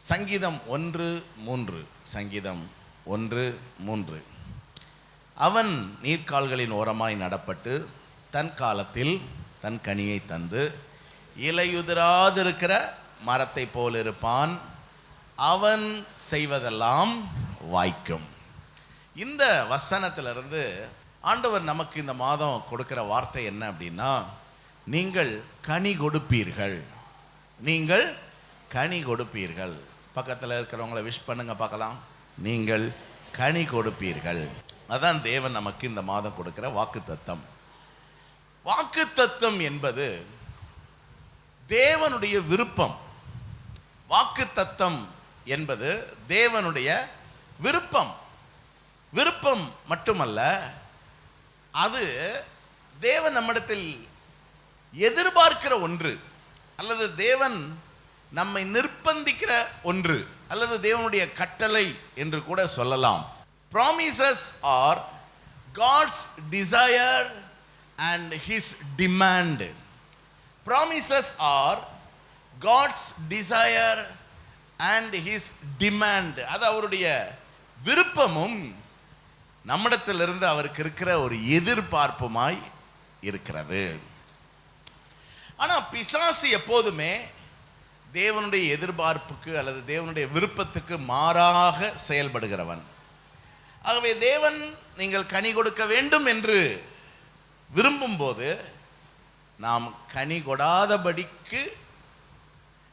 சங்கீதம் 1:3. சங்கீதம் 1:3. அவன் நீர்க்கால்களின் ஓரமாய் நடப்பட்டு தன் காலத்தில் தன் கனியை தந்து இலையுதிராதிருக்கிற மரத்தை போல் இருப்பான். அவன் செய்வதெல்லாம் வாய்க்கும். இந்த வசனத்திலிருந்து ஆண்டவர் நமக்கு இந்த மாதம் கொடுக்கிற வார்த்தை என்ன அப்படின்னா, நீங்கள் கனி கொடுப்பீர்கள். நீங்கள் கனி கொடுப்பீர்கள். பக்கத்தில் இருக்கிறவங்கள விஷ் பண்ணுங்க பார்க்கலாம். நீங்கள் கனி கொடுப்பீர்கள். அதான் தேவன் நமக்கு இந்த மாதம் கொடுக்கிற வாக்குத்தத்தம். வாக்குத்தத்தம் என்பது தேவனுடைய விருப்பம். வாக்குத்தத்தம் என்பது தேவனுடைய விருப்பம். விருப்பம் மட்டுமல்ல, அது தேவன் நம்மிடத்தில் எதிர்பார்க்கிற ஒன்று, அல்லது தேவன் நம்மை நிர்பந்திக்கிற ஒன்று, அல்லது தேவனுடைய கட்டளை என்று கூட சொல்லலாம். Promises are God's desire and His demand. Promises are God's desire and His demand. அது அவருடைய விருப்பமும் நம்மிடத்திலிருந்து அவருக்கு இருக்கிற ஒரு எதிர்பார்ப்புமாய் இருக்கிறது. ஆனால் பிசாசு எப்போதுமே தேவனுடைய எதிர்பார்ப்புக்கு அல்லது தேவனுடைய விருப்பத்துக்கு மாறாக செயல்படுகிறவன். ஆகவே தேவன் நீங்கள் கனி கொடுக்க வேண்டும் என்று விரும்பும் போது நாம் கனி கொடாதபடிக்கு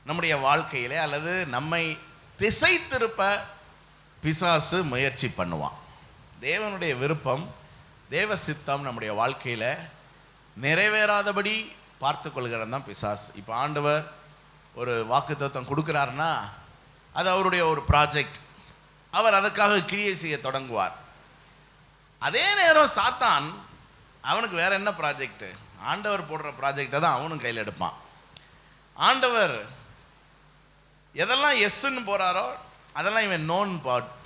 நம்முடைய வாழ்க்கையிலே அல்லது நம்மை திசை திருப்ப பிசாசு முயற்சி பண்ணுவான். தேவனுடைய விருப்பம், தேவ சித்தம் நம்முடைய வாழ்க்கையில் நிறைவேறாதபடி பார்த்து கொள்கிறது தான் பிசாசு. இப்போ ஆண்டவர் ஒரு வாக்குத்தத்தம் கொடுக்குறாருன்னா அது அவருடைய ஒரு ப்ராஜெக்ட். அவர் அதுக்காக கிரியை செய்ய தொடங்குவார். அதே நேரம் சாத்தான் அவனுக்கு வேற என்ன ப்ராஜெக்ட்? ஆண்டவர் போடுற ப்ராஜெக்டை தான் அவனும் கையில் எடுப்பான். ஆண்டவர் எதெல்லாம் எஸ்ன்னு போகிறாரோ அதெல்லாம் இவன் நோன்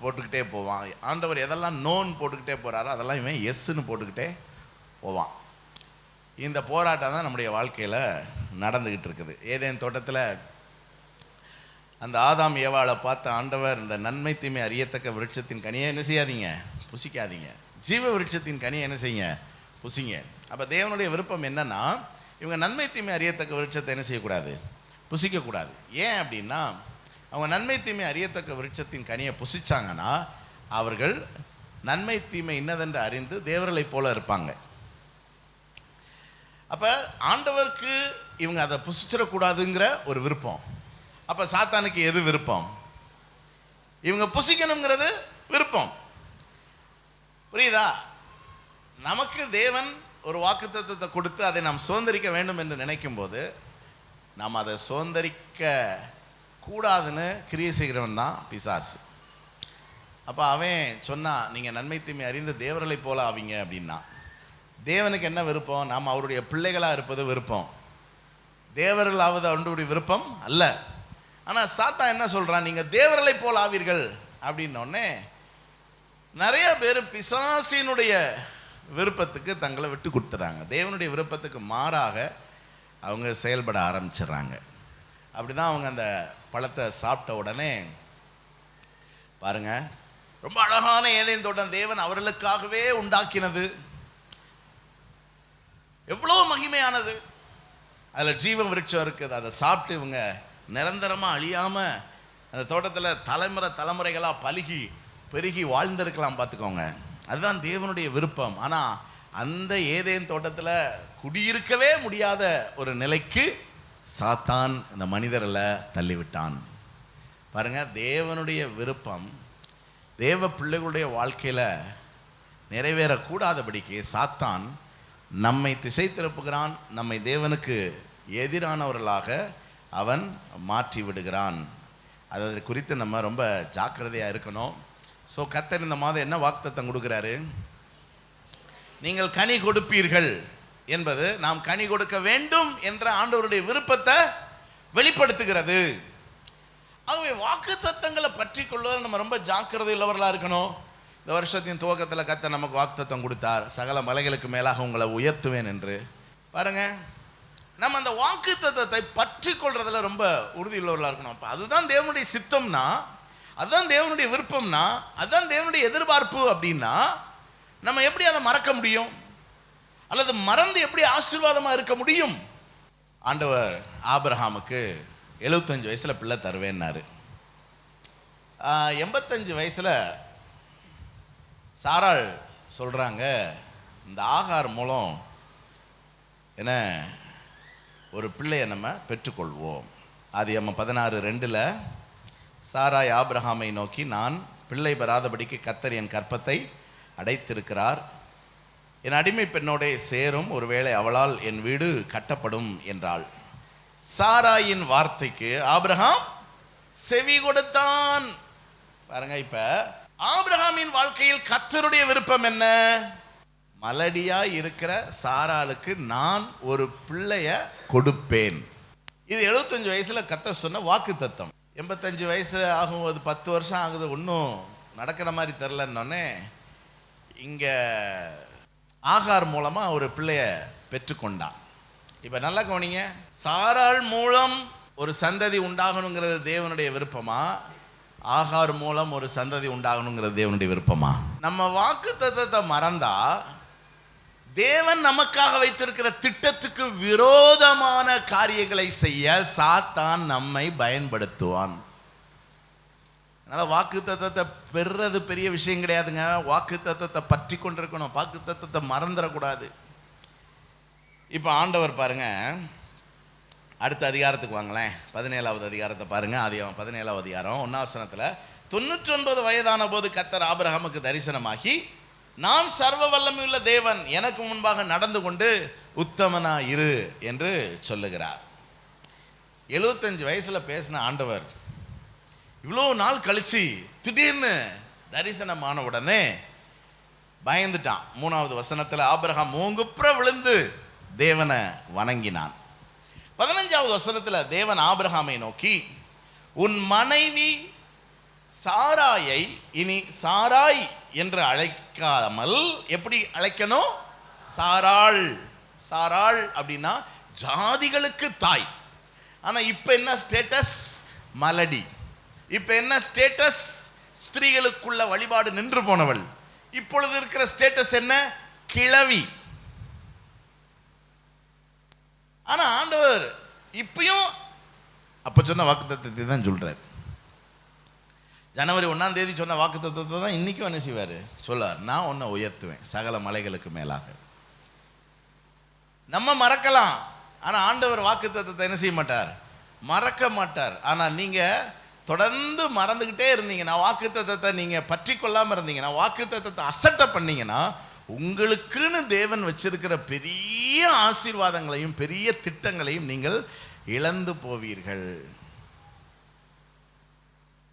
போட்டுக்கிட்டே போவான். ஆண்டவர் எதெல்லாம் நோன் போட்டுக்கிட்டே போகிறாரோ அதெல்லாம் இவன் எஸ்ன்னு போட்டுக்கிட்டே போவான். இந்த போராட்டம் தான் நம்முடைய வாழ்க்கையில் நடந்துக்கிட்டு இருக்குது. ஏதேன் தோட்டத்தில் அந்த ஆதாம் ஏவாளை பார்த்து ஆண்டவர், இந்த நன்மை தீமை அறியத்தக்க விருட்சத்தின் கனியை என்ன செய்யாதீங்க, புசிக்காதீங்க. ஜீவ விருட்சத்தின் கனியை என்ன செய்யுங்க, புசிங்க. அப்போ தேவனுடைய விருப்பம் என்னன்னா, இவங்க நன்மை தீமை அறியத்தக்க விருட்சத்தை என்ன செய்யக்கூடாது, புசிக்கக்கூடாது. ஏன் அப்படின்னா, அவங்க நன்மை தீமை அறியத்தக்க விருட்சத்தின் கனியை புசிச்சாங்கன்னா அவர்கள் நன்மை தீமை இன்னதென்று அறிந்து தேவர்களை போல இருப்பாங்க. அப்போ ஆண்டவருக்கு இவங்க அதை புசிச்சிடக்கூடாதுங்கிற ஒரு விருப்பம். அப்போ சாத்தானுக்கு எது விருப்பம்? இவங்க புசிக்கணுங்கிறது விருப்பம். புரியுதா? நமக்கு தேவன் ஒரு வாக்குத்தத்தத்தை கொடுத்து அதை நாம் சுதந்திரிக்க வேண்டும் என்று நினைக்கும் போது நாம் அதை சுதந்திரிக்க கூடாதுன்னு கிரியை செய்கிறவன் தான் பிசாசு. அப்போ அவன் சொன்னான், நீங்கள் நன்மை தீமை அறிந்து தேவர்களை போல ஆவீங்க அப்படின்னா. தேவனுக்கு என்ன விருப்பம்? நாம் அவருடைய பிள்ளைகளாக இருப்பது விருப்பம். தேவர்களாவது அவருடைய விருப்பம் அல்ல. ஆனால் சாத்தான் என்ன சொல்கிறான், நீங்கள் தேவர்களை போல் ஆவீர்கள் அப்படின்னோடனே நிறைய பேர் பிசாசினுடைய விருப்பத்துக்கு தங்களை விட்டு கொடுத்துறாங்க. தேவனுடைய விருப்பத்துக்கு மாறாக அவங்க செயல்பட ஆரம்பிச்சிடுறாங்க. அப்படி தான் அவங்க அந்த பழத்தை சாப்பிட்ட உடனே பாருங்க, ரொம்ப அழகான ஏதேன் தோட்டம் தேவன் அவர்களுக்காகவே உண்டாக்கினது, எவ்வளோ மகிமையானது. அதில் ஜீவ விருட்சம் இருக்குது. அதை சாப்பிட்டு இவங்க நிரந்தரமாக அழியாமல் அந்த தோட்டத்தில் தலைமுறைகளாக பலுகி பெருகி வாழ்ந்திருக்கலாம். பார்த்துக்கோங்க, அதுதான் தேவனுடைய விருப்பம். ஆனால் அந்த ஏதேன் தோட்டத்தில் குடியிருக்கவே முடியாத ஒரு நிலைக்கு சாத்தான் இந்த மனிதரில் தள்ளிவிட்டான். பாருங்க, தேவனுடைய விருப்பம் தேவ பிள்ளைகளுடைய வாழ்க்கையில் நிறைவேறக்கூடாதபடிக்கு சாத்தான் நம்மை திசை திருப்புகிறான். நம்மை தேவனுக்கு எதிரானவர்களாக அவன் மாற்றி விடுகிறான். அதை குறித்து நம்ம ரொம்ப ஜாக்கிரதையாக இருக்கணும். ஸோ கர்த்தர் இந்த மாதம் என்ன வாக்குத்தத்தம் கொடுக்குறாரு? நீங்கள் கனி கொடுப்பீர்கள் என்பது நாம் கனி கொடுக்க வேண்டும் என்ற ஆண்டவருடைய விருப்பத்தை வெளிப்படுத்துகிறது. ஆகவே வாக்குத்தத்தங்களை பற்றி கொள்வதில் நம்ம ரொம்ப ஜாக்கிரதை உள்ளவர்களாக இருக்கணும். இந்த வருஷத்தின் துவக்கத்தில் கர்த்தர் நமக்கு வாக்குத்தத்தம் கொடுத்தார், சகல மலைகளுக்கு மேலாக உங்களை உயர்த்துவேன் என்று. பாருங்க, நம்ம அந்த வாக்கு தத்தத்தை பற்றி கொள்றதுல ரொம்ப உறுதியுள்ளவர்களாக இருக்கணும். அப்போ அதுதான் தேவனுடைய சித்தம்னா, அதுதான் தேவனுடைய விருப்பம்னா, அதுதான் தேவனுடைய எதிர்பார்ப்பு அப்படின்னா நம்ம எப்படி அதை மறக்க முடியும்? அல்லது மறந்து எப்படி ஆசீர்வாதமாக இருக்க முடியும்? ஆண்டவர் ஆபிரகாமுக்கு 75 வயசில் பிள்ளை தருவேன்னாரு. 85 வயசில் சாராள் சொல்கிறாங்க, இந்த ஆகார் மூலம் என்ன ஒரு பிள்ளையை நம்ம பெற்றுக்கொள்வோம். ஆதியாகமம் 16:2 சாராய் ஆபிரகாமை நோக்கி, நான் பிள்ளை பெறாதபடிக்கு கர்த்தர் என் கற்பத்தை அடைத்திருக்கிறார், என் அடிமை பெண்ணோடே சேரும், ஒருவேளை அவளால் என் வீடு கட்டப்படும் என்றாள். சாராயின் வார்த்தைக்கு ஆபிரகாம் செவி கொடுத்தான். பாருங்க, இப்ப ஆபிரகாமின் வாழ்க்கையில் கர்த்தருடைய விருப்பம் என்ன? மலடியா இருக்கிற சாராளுக்கு நான் ஒரு பிள்ளைய கொடுப்பேன். இது 75 வயசுல கர்த்தர் சொன்ன வாக்கு தத்தம். 85 வயசு ஆகும்போது 10 வருஷம் ஆகுது, ஒன்றும் நடக்கிற மாதிரி தெரிலன்னொன்னே இங்கே ஆகார் மூலமாக ஒரு பிள்ளைய பெற்றுக்கொண்டான். இப்போ நல்லா கவனிங்க, சாராள் மூலம் ஒரு சந்ததி உண்டாகணுங்கிறது தேவனுடைய விருப்பமா, ஆகார் மூலம் ஒரு சந்ததி உண்டாகணுங்கிறது தேவனுடைய விருப்பமா? நம்ம வாக்கு தத்தத்தை மறந்தா தேவன் நமக்காக வைத்திருக்கிற திட்டத்துக்கு விரோதமான காரியங்களை செய்ய சாத்தான் நம்மை பயன்படுத்துவான். அதனால் வாக்கு தத்தத்தை பெறுறது பெரிய விஷயம் கிடையாதுங்க. வாக்கு தத்தத்தை பற்றி கொண்டிருக்கணும், வாக்கு தத்தத்தை மறந்துடக்கூடாது. இப்போ ஆண்டவர் பாருங்க, அடுத்த அதிகாரத்துக்கு வாங்களேன், 17வது அதிகாரத்தை பாருங்க. ஆதியாகமம் 17வது அதிகாரம் 1ஆம் வசனத்தில், 99 வயதான போது கர்த்தர் ஆபிரகாமுக்கு தரிசனமாகி, நான் சர்வ வல்லமையுள்ள தேவன், எனக்கு முன்பாக நடந்து கொண்டு உத்தமனா இரு என்று சொல்லுகிறார். 75 வயசில் பேசின ஆண்டவர் இவ்வளோ நாள் கழிச்சு திடீர்னு தரிசனமான உடனே பயந்துட்டான். 3வது வசனத்தில், ஆபிரகாம் மூங்குப்புற விழுந்து தேவனை வணங்கினான். 15வது வசனத்தில் தேவன் ஆபிரகாமை நோக்கி, உன் மனைவி சாராயை இனி சாராய் என்று அழைக்காமல் எப்படி அழைக்கணும்? சாராள். சாராள் அப்படின்னா ஜாதிகளுக்கு தாய். ஆனால் இப்போ என்ன ஸ்டேட்டஸ்? மலடி. இப்போ என்ன ஸ்டேட்டஸ்? ஸ்திரீகளுக்குள்ள வழிபாடு நின்று போனவள். இப்பொழுது இருக்கிற ஸ்டேட்டஸ் என்ன? கிழவி. ஆனா ஆண்டவர் இப்பயும் அப்ப சொன்ன வாக்குத்தத்தத்தை தான் சொல்றார். ஜனவரி 1ஆம் தேதி சொன்ன வாக்குத்தத்தத்தை தான் இன்னைக்கும் என்ன செய்வார்? சொல்லார், நான் உன்னை உயர்த்துவேன் சகல மலைகளுக்கு மேலாக. நம்ம மறக்கலாம், ஆனா ஆண்டவர் வாக்குத்தத்தத்தை என்ன செய்ய மாட்டார்? மறக்க மாட்டார். ஆனா நீங்க தொடர்ந்து மறந்துகிட்டே இருந்தீங்கன்னா, வாக்குத்தத்தத்தை நீங்க பற்றி கொள்ளாம இருந்தீங்கன்னா, வாக்குத்தத்தத்தை அசட்டை பண்ணீங்கன்னா, உங்களுக்குன்னு தேவன் வச்சிருக்கிற பெரிய ஆசீர்வாதங்களையும் பெரிய திட்டங்களையும் நீங்கள் இழந்து போவீர்கள்.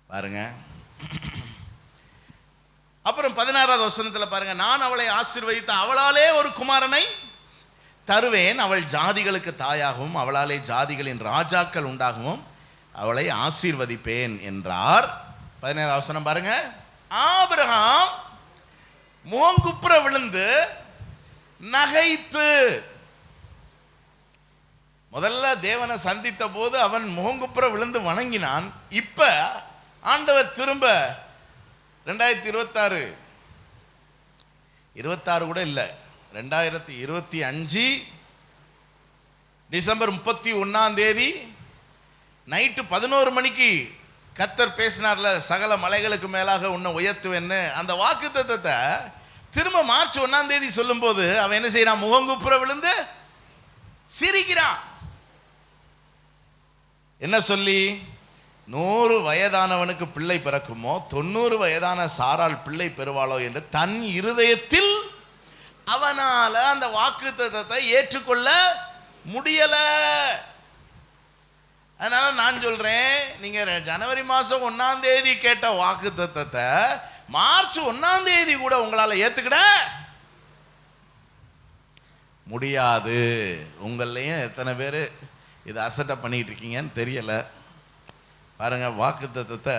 பாருங்க, அப்புறம் 16வது வசனத்தில் பாருங்க, நான் அவளை ஆசீர்வதித்த அவளாலே ஒரு குமாரனை தருவேன், அவள் ஜாதிகளுக்கு தாயாகவும் அவளாலே ஜாதிகளின் ராஜாக்கள் உண்டாகவும் அவளை ஆசீர்வதிப்பேன் என்றார். 17வது வசனம் பாருங்க, ஆபிரகாம் முகங்குப்புற விழுந்து நகைத்து. முதல்ல தேவனை சந்தித்த போது அவன் முகங்குப்புற விழுந்து வணங்கினான். இப்ப ஆண்டவர் திரும்ப 2026 கூட இல்லை, 2025 டிசம்பர் 31ஆம் தேதி நைட்டு 11 மணிக்கு கர்த்தர் பேசினார்ல, சகல மலைகளுக்கு மேலாக உன்னை உயர்த்துவேன்னு. அந்த வாக்குத்தத்தத்தை திரும்ப மார்ச் 1ஆம் தேதி சொல்லும் போது அவன் என்ன செய்யறான்? முகங்குப்புற விழுந்து சிரிக்கிறான். என்ன சொல்லி? 100 வயதானவனுக்கு பிள்ளை பிறக்குமோ 90 வயதான சாராள் பிள்ளை பெறுவாளோ என்று தன் இருதயத்தில் அவனால அந்த வாக்குத்தத்தத்தை ஏற்றுக்கொள்ள முடியல. அதனால நான் சொல்றேன், நீங்க ஜனவரி மாசம் 1ஆம் தேதி கேட்ட வாக்குத்தத்தத்தை மார்ச் 1ஆம் தேதி கூட உங்களால ஏத்துக்கிட முடியாது. உங்களையும் எத்தனை பேர் இதை அசட்டை பண்ணிட்டு இருக்கீங்கன்னு தெரியல. பாருங்க, வாக்குத்தத்தத்தை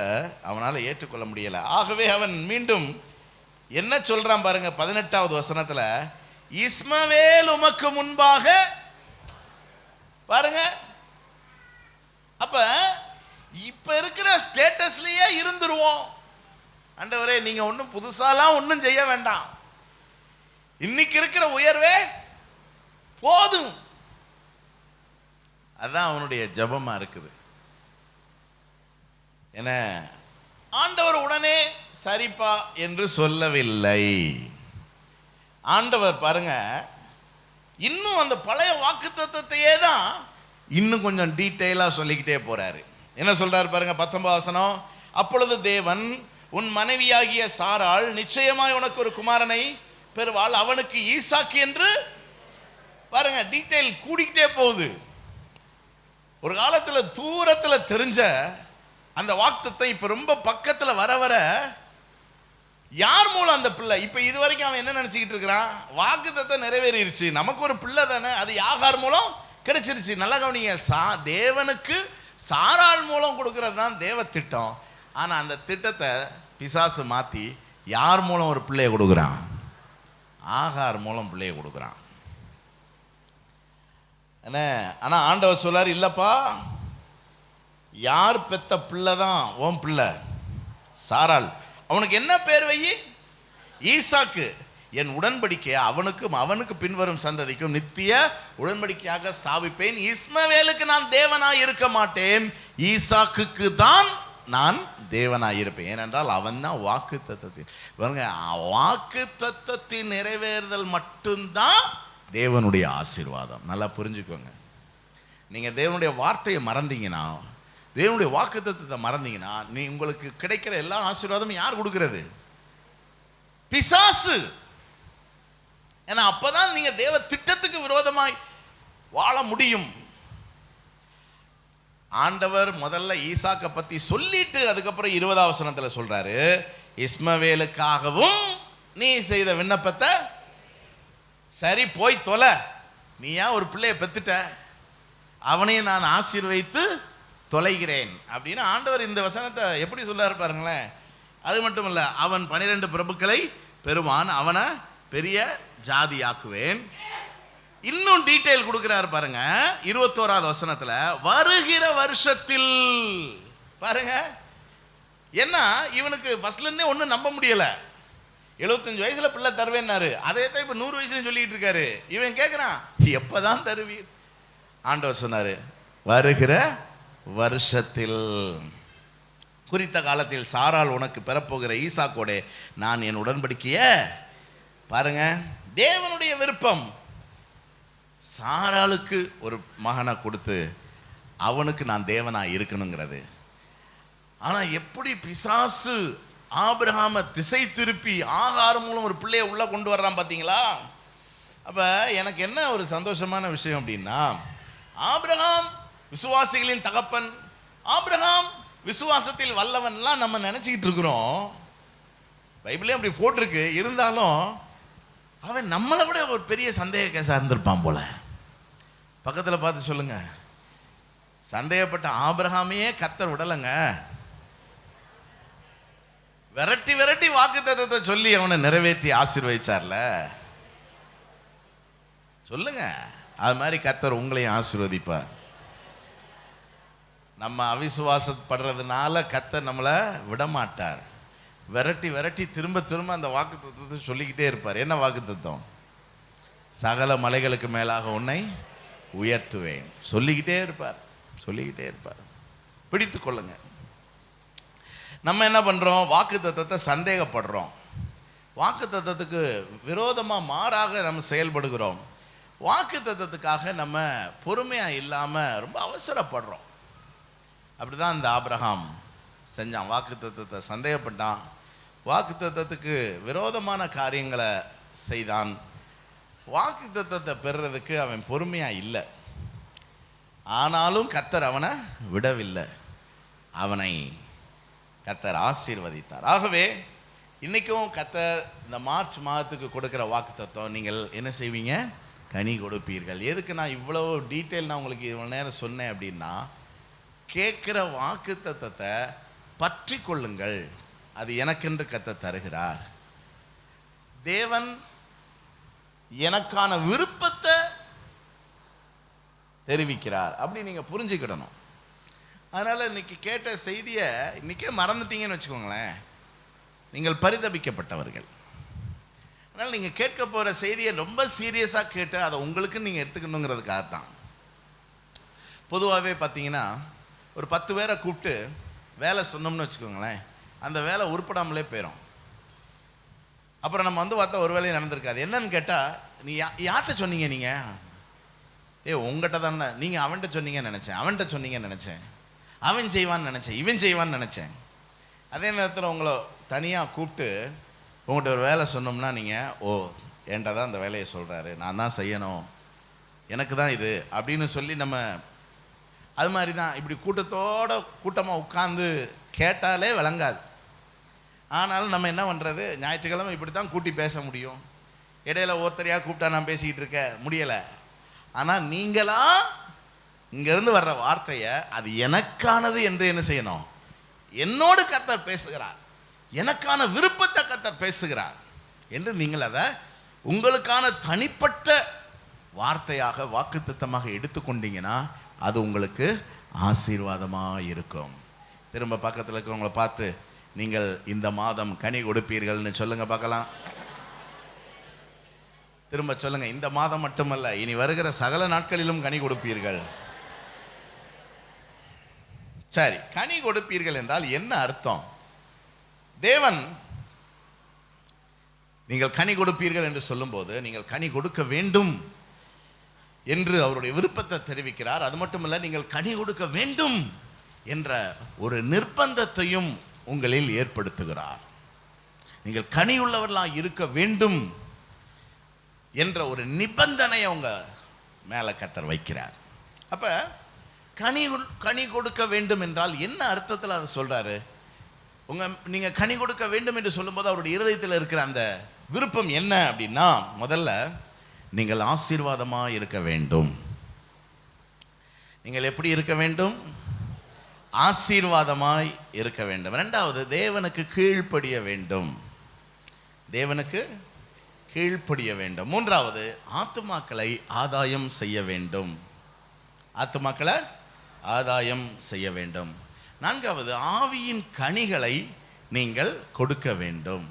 அவனால ஏற்றுக்கொள்ள முடியல. ஆகவே அவன் மீண்டும் என்ன சொல்றான் பாருங்க, 18வது வசனத்துல, இஸ்மவேல் உமக்கு முன்பாக பாருங்க. அப்ப இப்ப இருக்கிற ஸ்டேட்டஸ்லயே இருந்துருவோம். ஆண்டவரே, நீங்க ஒன்றும் புதுசாலாம் ஒன்றும் செய்ய வேண்டாம், இன்னைக்கு இருக்கிற உயர்வே போதும். அதான் அவனுடைய ஜபமா இருக்குது. என்ன, ஆண்டவர் உடனே சரிப்பா என்று சொல்லவில்லை. ஆண்டவர் பாருங்க, இன்னும் அந்த பழைய வாக்குத்தத்தத்தையே தான் இன்னும் கொஞ்சம் டீட்டெயிலா சொல்லிக்கிட்டே போறாரு. என்ன சொல்றாரு பாருங்க, 19 வசனம். அப்பொழுது தேவன், உன் மனைவியாகிய சாராள் நிச்சயமாய் உனக்கு ஒரு குமாரனை பெறுவாள், அவனுக்கு ஈசாக்கு என்று. பாருங்க, டீட்டெயில் கூடிக்கிட்டே போகுது. ஒரு காலத்துல தூரத்துல தெரிஞ்ச அந்த வாக்குத்தத்தம் இப்ப ரொம்ப பக்கத்துல வர வர யார் மூலம் அந்த பிள்ளை, இப்ப இது வரைக்கும் அவன் என்ன நினைச்சுக்கிட்டு இருக்கிறான், வாக்குத்தத்தம் நிறைவேறிடுச்சு, நமக்கு ஒரு பிள்ளை தானே, அது யாகார் மூலம் கிடைச்சிருச்சு. நல்லா கவனிங்க, தேவனுக்கு சாராள் மூலம் கொடுக்கறது தான் தேவ திட்டம். ஆனா அந்த திட்டத்தை பிசாசு மாத்தி யார் மூலம் ஒரு பிள்ளையை கொடுக்குறான், ஆகார் மூலம் பிள்ளையை கொடுக்குறான். என்ன, ஆனா ஆண்டவர் சொல்லார், இல்லப்பா, யார் பெத்த பிள்ளை தான் உன் பிள்ளை, சாராள், அவனுக்கு என்ன பேர் வை, ஈசாக்கு, என் உடன்படிக்கையை அவனுக்கு பின்வரும் சந்ததிக்கும் நித்திய உடன்படிக்கையாக ஸ்தாபிப்பேன், இஸ்மவேலுக்கு நான் தேவனாய் இருக்க மாட்டேன், ஈசாக்குக்கு தான் நான் தேவனாய் இருப்பேன். ஏனென்றால் அவன் தான் வாக்கு தத்தத்தின், வாக்கு தத்தத்தின் நிறைவேறுதல் மட்டும்தான் தேவனுடைய ஆசீர்வாதம். நல்லா புரிஞ்சுக்கோங்க. நீங்க தேவனுடைய வார்த்தையை மறந்தீங்கன்னா, தேவனுடைய வாக்குத்தத்தத்தை மறந்தீங்கன்னா, உங்களுக்கு கிடைக்கிற எல்லா ஆசீர்வாதமும் யார் கொடுக்கிறது, பிசாசு. ஏன்னா அப்பதான் நீங்க தேவ திட்டத்துக்கு விரோதமாய் வாழ முடியும். ஆண்டவர் முதல்ல ஈசாக்க பத்தி சொல்லிட்டு அதுக்கப்புறம் 20ஆம் வசனத்துல சொல்றாரு, இஸ்மவேலுக்காகவும் நீ செய்த விண்ணப்பத்தை சரி போய் தொலை, நீயா ஒரு பிள்ளைய பெத்துட்ட, அவனையும் நான் ஆசீர்வதித்து தொலைகிறேன் அப்படின்னு ஆண்டவர் இந்த வசனத்தை எப்படி சொல்லாரு பாருங்களேன். அது மட்டும் இல்ல, அவன் 12 பிரபுக்களை பெறுவான், அவனை பெரிய ஜாதி ஆக்குவேன். இன்னும் டீட்டெயில் கொடுக்கிறாரு பாருங்க 21ஆவது வசனத்துல, வருகிற வருஷத்தில். பாருங்க, என்ன இவனுக்கு ஃபர்ஸ்ட்ல இருந்தே ஒன்றும் நம்ப முடியல. 75 வயசுல பிள்ளை தருவேன்னாரு, அதே தான் இப்ப 100 வயசுல சொல்லிட்டு இருக்காரு. இவன் கேட்கிறான், எப்பதான் தருவீர்? ஆண்டவர் சொன்னாரு, வருகிற வருஷத்தில், குறித்த காலத்தில் சாராள் உனக்கு பெறப்போகிற ஈசாக்கோட நான் என் உடன்படிக்கைய. பாருங்க, தேவனுடைய விருப்பம் சாராளுக்கு ஒரு மகனை கொடுத்து அவனுக்கு நான் தேவனா இருக்கணுங்கிறது. ஆனா எப்படி பிசாசு ஆபிரகாம திசை திருப்பி ஆகார் மூலம் ஒரு பிள்ளையை உள்ள கொண்டு வர்றான் பாத்தீங்களா? அப்ப எனக்கு என்ன ஒரு சந்தோஷமான விஷயம் அப்படின்னா, ஆபிரகாம் விசுவாசிகளின் தகப்பன், ஆபிரகாம் விசுவாசத்தில் வல்லவன்லாம் நம்ம நினைச்சுக்கிட்டு இருக்கிறோம். பைபிளே அப்படி போட்டிருக்கு. இருந்தாலும் அவன் நம்மளை விட ஒரு பெரிய சந்தேக கேஸா இருந்திருப்பான் போல. பக்கத்துல பார்த்து சொல்லுங்க, சந்தேகப்பட்ட ஆபிரகாமையே கர்த்தர் விடலைங்க, விரட்டி விரட்டி வாக்குத்தத்தத்தை சொல்லி அவனை நிறைவேற்றி ஆசீர்வதிச்சார்ல. சொல்லுங்க, அது மாதிரி கர்த்தர் உங்களையும் ஆசீர்வதிப்பார். நம்ம அவிசுவாசப்படுறதுனால கர்த்தர் நம்மளை விடமாட்டார். விரட்டி விரட்டி திரும்ப திரும்ப அந்த வாக்குத்தத்தத்தை சொல்லிக்கிட்டே இருப்பார். என்ன வாக்குத்தத்தம்? சகல மலைகளுக்கு மேலாக உன்னை உயர்த்துவேன். சொல்லிக்கிட்டே இருப்பார், சொல்லிக்கிட்டே இருப்பார். பிடித்து கொள்ளுங்க. நம்ம என்ன பண்றோம்? வாக்குத்தத்தத்தை சந்தேகப்படுறோம், வாக்குத்தத்தத்துக்கு விரோதமா மாறாக நம்ம செயல்படுகிறோம். வாக்குத்தத்தத்துக்காக நம்ம பொறுமையா இல்லாம ரொம்ப அவசரப்படுறோம். அப்படிதான் இந்த ஆபிரகாம் செஞ்சான். வாக்குத்தத்தத்தை சந்தேகப்பட்டான், வாக்குத்தத்தத்துக்கு விரோதமான காரியங்களை செய்தான். வாக்குத்தத்தத்தை பெறுறதுக்கு அவன் பொறுமையா இல்லை. ஆனாலும் கர்த்தர் அவனை விடவில்லை, அவனை கர்த்தர் ஆசீர்வதித்தார். ஆகவே இன்னைக்கும் கர்த்தர் இந்த மார்ச் மாதத்துக்கு கொடுக்கிற வாக்குத்தத்தம், நீங்கள் என்ன செய்வீங்க? கனி கொடுப்பீர்கள். எதுக்கு நான் இவ்வளவு டீட்டெயில் நான் உங்களுக்கு இவ்வளவு நேரம் சொன்னேன் அப்படின்னா, கேட்கிற வாக்குத்தத்தத்தை பற்றி கொள்ளுங்கள். அது எனக்கென்று கர்த்தர் தருகிறார். தேவன் எனக்கான விருப்பத்தை தெரிவிக்கிறார். அப்படி நீங்கள் புரிஞ்சுக்கிடணும். அதனால் இன்னைக்கு கேட்ட செய்தியை இன்றைக்கே மறந்துட்டீங்கன்னு வச்சுக்கோங்களேன், நீங்கள் பரிதபிக்கப்பட்டவர்கள். அதனால் நீங்கள் கேட்க போகிற செய்தியை ரொம்ப சீரியஸாக கேட்டு அதை உங்களுக்கு நீங்கள் எடுத்துக்கணுங்கிறதுக்காக தான். பொதுவாகவே பார்த்தீங்கன்னா ஒரு 10 பேரை கூப்பிட்டு வேலை சொன்னோம்னு வச்சுக்கோங்களேன், அந்த வேலை உருப்படாமலே போயிடும். அப்புறம் நம்ம வந்து பார்த்தா ஒரு வேலையும் நடந்திருக்காது. என்னன்னு கேட்டால், நீ யார்கிட்ட சொன்னீங்க? நீங்கள் உங்கள்கிட்ட தானே, நீங்கள் அவன்கிட்ட சொன்னீங்கன்னு நினச்சேன், அவன்கிட்ட சொன்னீங்கன்னு நினச்சேன், அவன் செய்வான்னு நினச்சேன், இவன் செய்வான்னு நினச்சேன். அதே நேரத்தில் உங்களை தனியாக கூப்பிட்டு உங்கள்கிட்ட ஒரு வேலை சொன்னோம்னா நீங்கள் என்கிட்ட தான் அந்த வேலையை சொல்கிறாரு, நான் தான் செய்யணும், எனக்கு தான் இது அப்படின்னு சொல்லி நம்ம அது மாதிரி தான் இப்படி கூட்டமாக உட்காந்து கேட்டாலே விளங்காது. ஆனாலும் நம்ம என்ன பண்ணுறது, ஞாயிற்றுக்கிழமை இப்படி தான் கூட்டி பேச முடியும். இடையில ஒருத்தரையாக கூப்பிட்டா நான் பேசிக்கிட்டு இருக்க முடியலை. ஆனால் நீங்களா இங்கேருந்து வர்ற வார்த்தையை அது எனக்கானது என்று என்ன செய்யணும்? என்னோடு கர்த்தர் பேசுகிறார், எனக்கான விருப்பத்தை கர்த்தர் பேசுகிறார் என்று நீங்கள் அதை உங்களுக்கான தனிப்பட்ட வார்த்தையாக வாக்குத்தத்தமாக எடுத்துக்கொண்டீங்கன்னா அது உங்களுக்கு ஆசீர்வாதமாக இருக்கும். திரும்ப பக்கத்தில் இருக்கிறவங்களை பார்த்து நீங்கள் இந்த மாதம் கனி கொடுப்பீர்கள்னு சொல்லுங்க பார்க்கலாம். திரும்ப சொல்லுங்க, இந்த மாதம் மட்டுமல்ல, இனி வருகிற சகல நாட்களிலும் கனி கொடுப்பீர்கள். சரி, கனி கொடுப்பீர்கள் என்றால் என்ன அர்த்தம்? தேவன் நீங்கள் கனி கொடுப்பீர்கள் என்று சொல்லும்போது நீங்கள் கனி கொடுக்க வேண்டும் என்று அவருடைய விருப்பத்தை தெரிவிக்கிறார். அது மட்டுமல்ல, நீங்கள் கனி கொடுக்க வேண்டும் என்ற ஒரு நிர்பந்தத்தையும் உங்களில் ஏற்படுத்துகிறார். நீங்கள் கனியுள்ளவர்களாக இருக்க வேண்டும் என்ற ஒரு நிபந்தனையை உங்க மேலே கர்த்தர் வைக்கிறார். அப்ப கனி கொடுக்க வேண்டும் என்றால் என்ன அர்த்தத்தில் அதை சொல்றாரு? நீங்க கனி கொடுக்க வேண்டும் என்று சொல்லும்போது அவருடைய இருதயத்தில் இருக்கிற அந்த விருப்பம் என்ன அப்படின்னா, முதல்ல நீங்கள் ஆசீர்வாதமாக இருக்க வேண்டும். நீங்கள் எப்படி இருக்க வேண்டும்? ஆசீர்வாதமாய் இருக்க வேண்டும். இரண்டாவது, தேவனுக்கு கீழ்ப்படிய வேண்டும். தேவனுக்கு கீழ்ப்படிய வேண்டும். மூன்றாவது, ஆத்துமாக்களை ஆதாயம் செய்ய வேண்டும். ஆத்துமாக்களை ஆதாயம் செய்ய வேண்டும். நான்காவது, ஆவியின் கனிகளை நீங்கள் கொடுக்க வேண்டும்.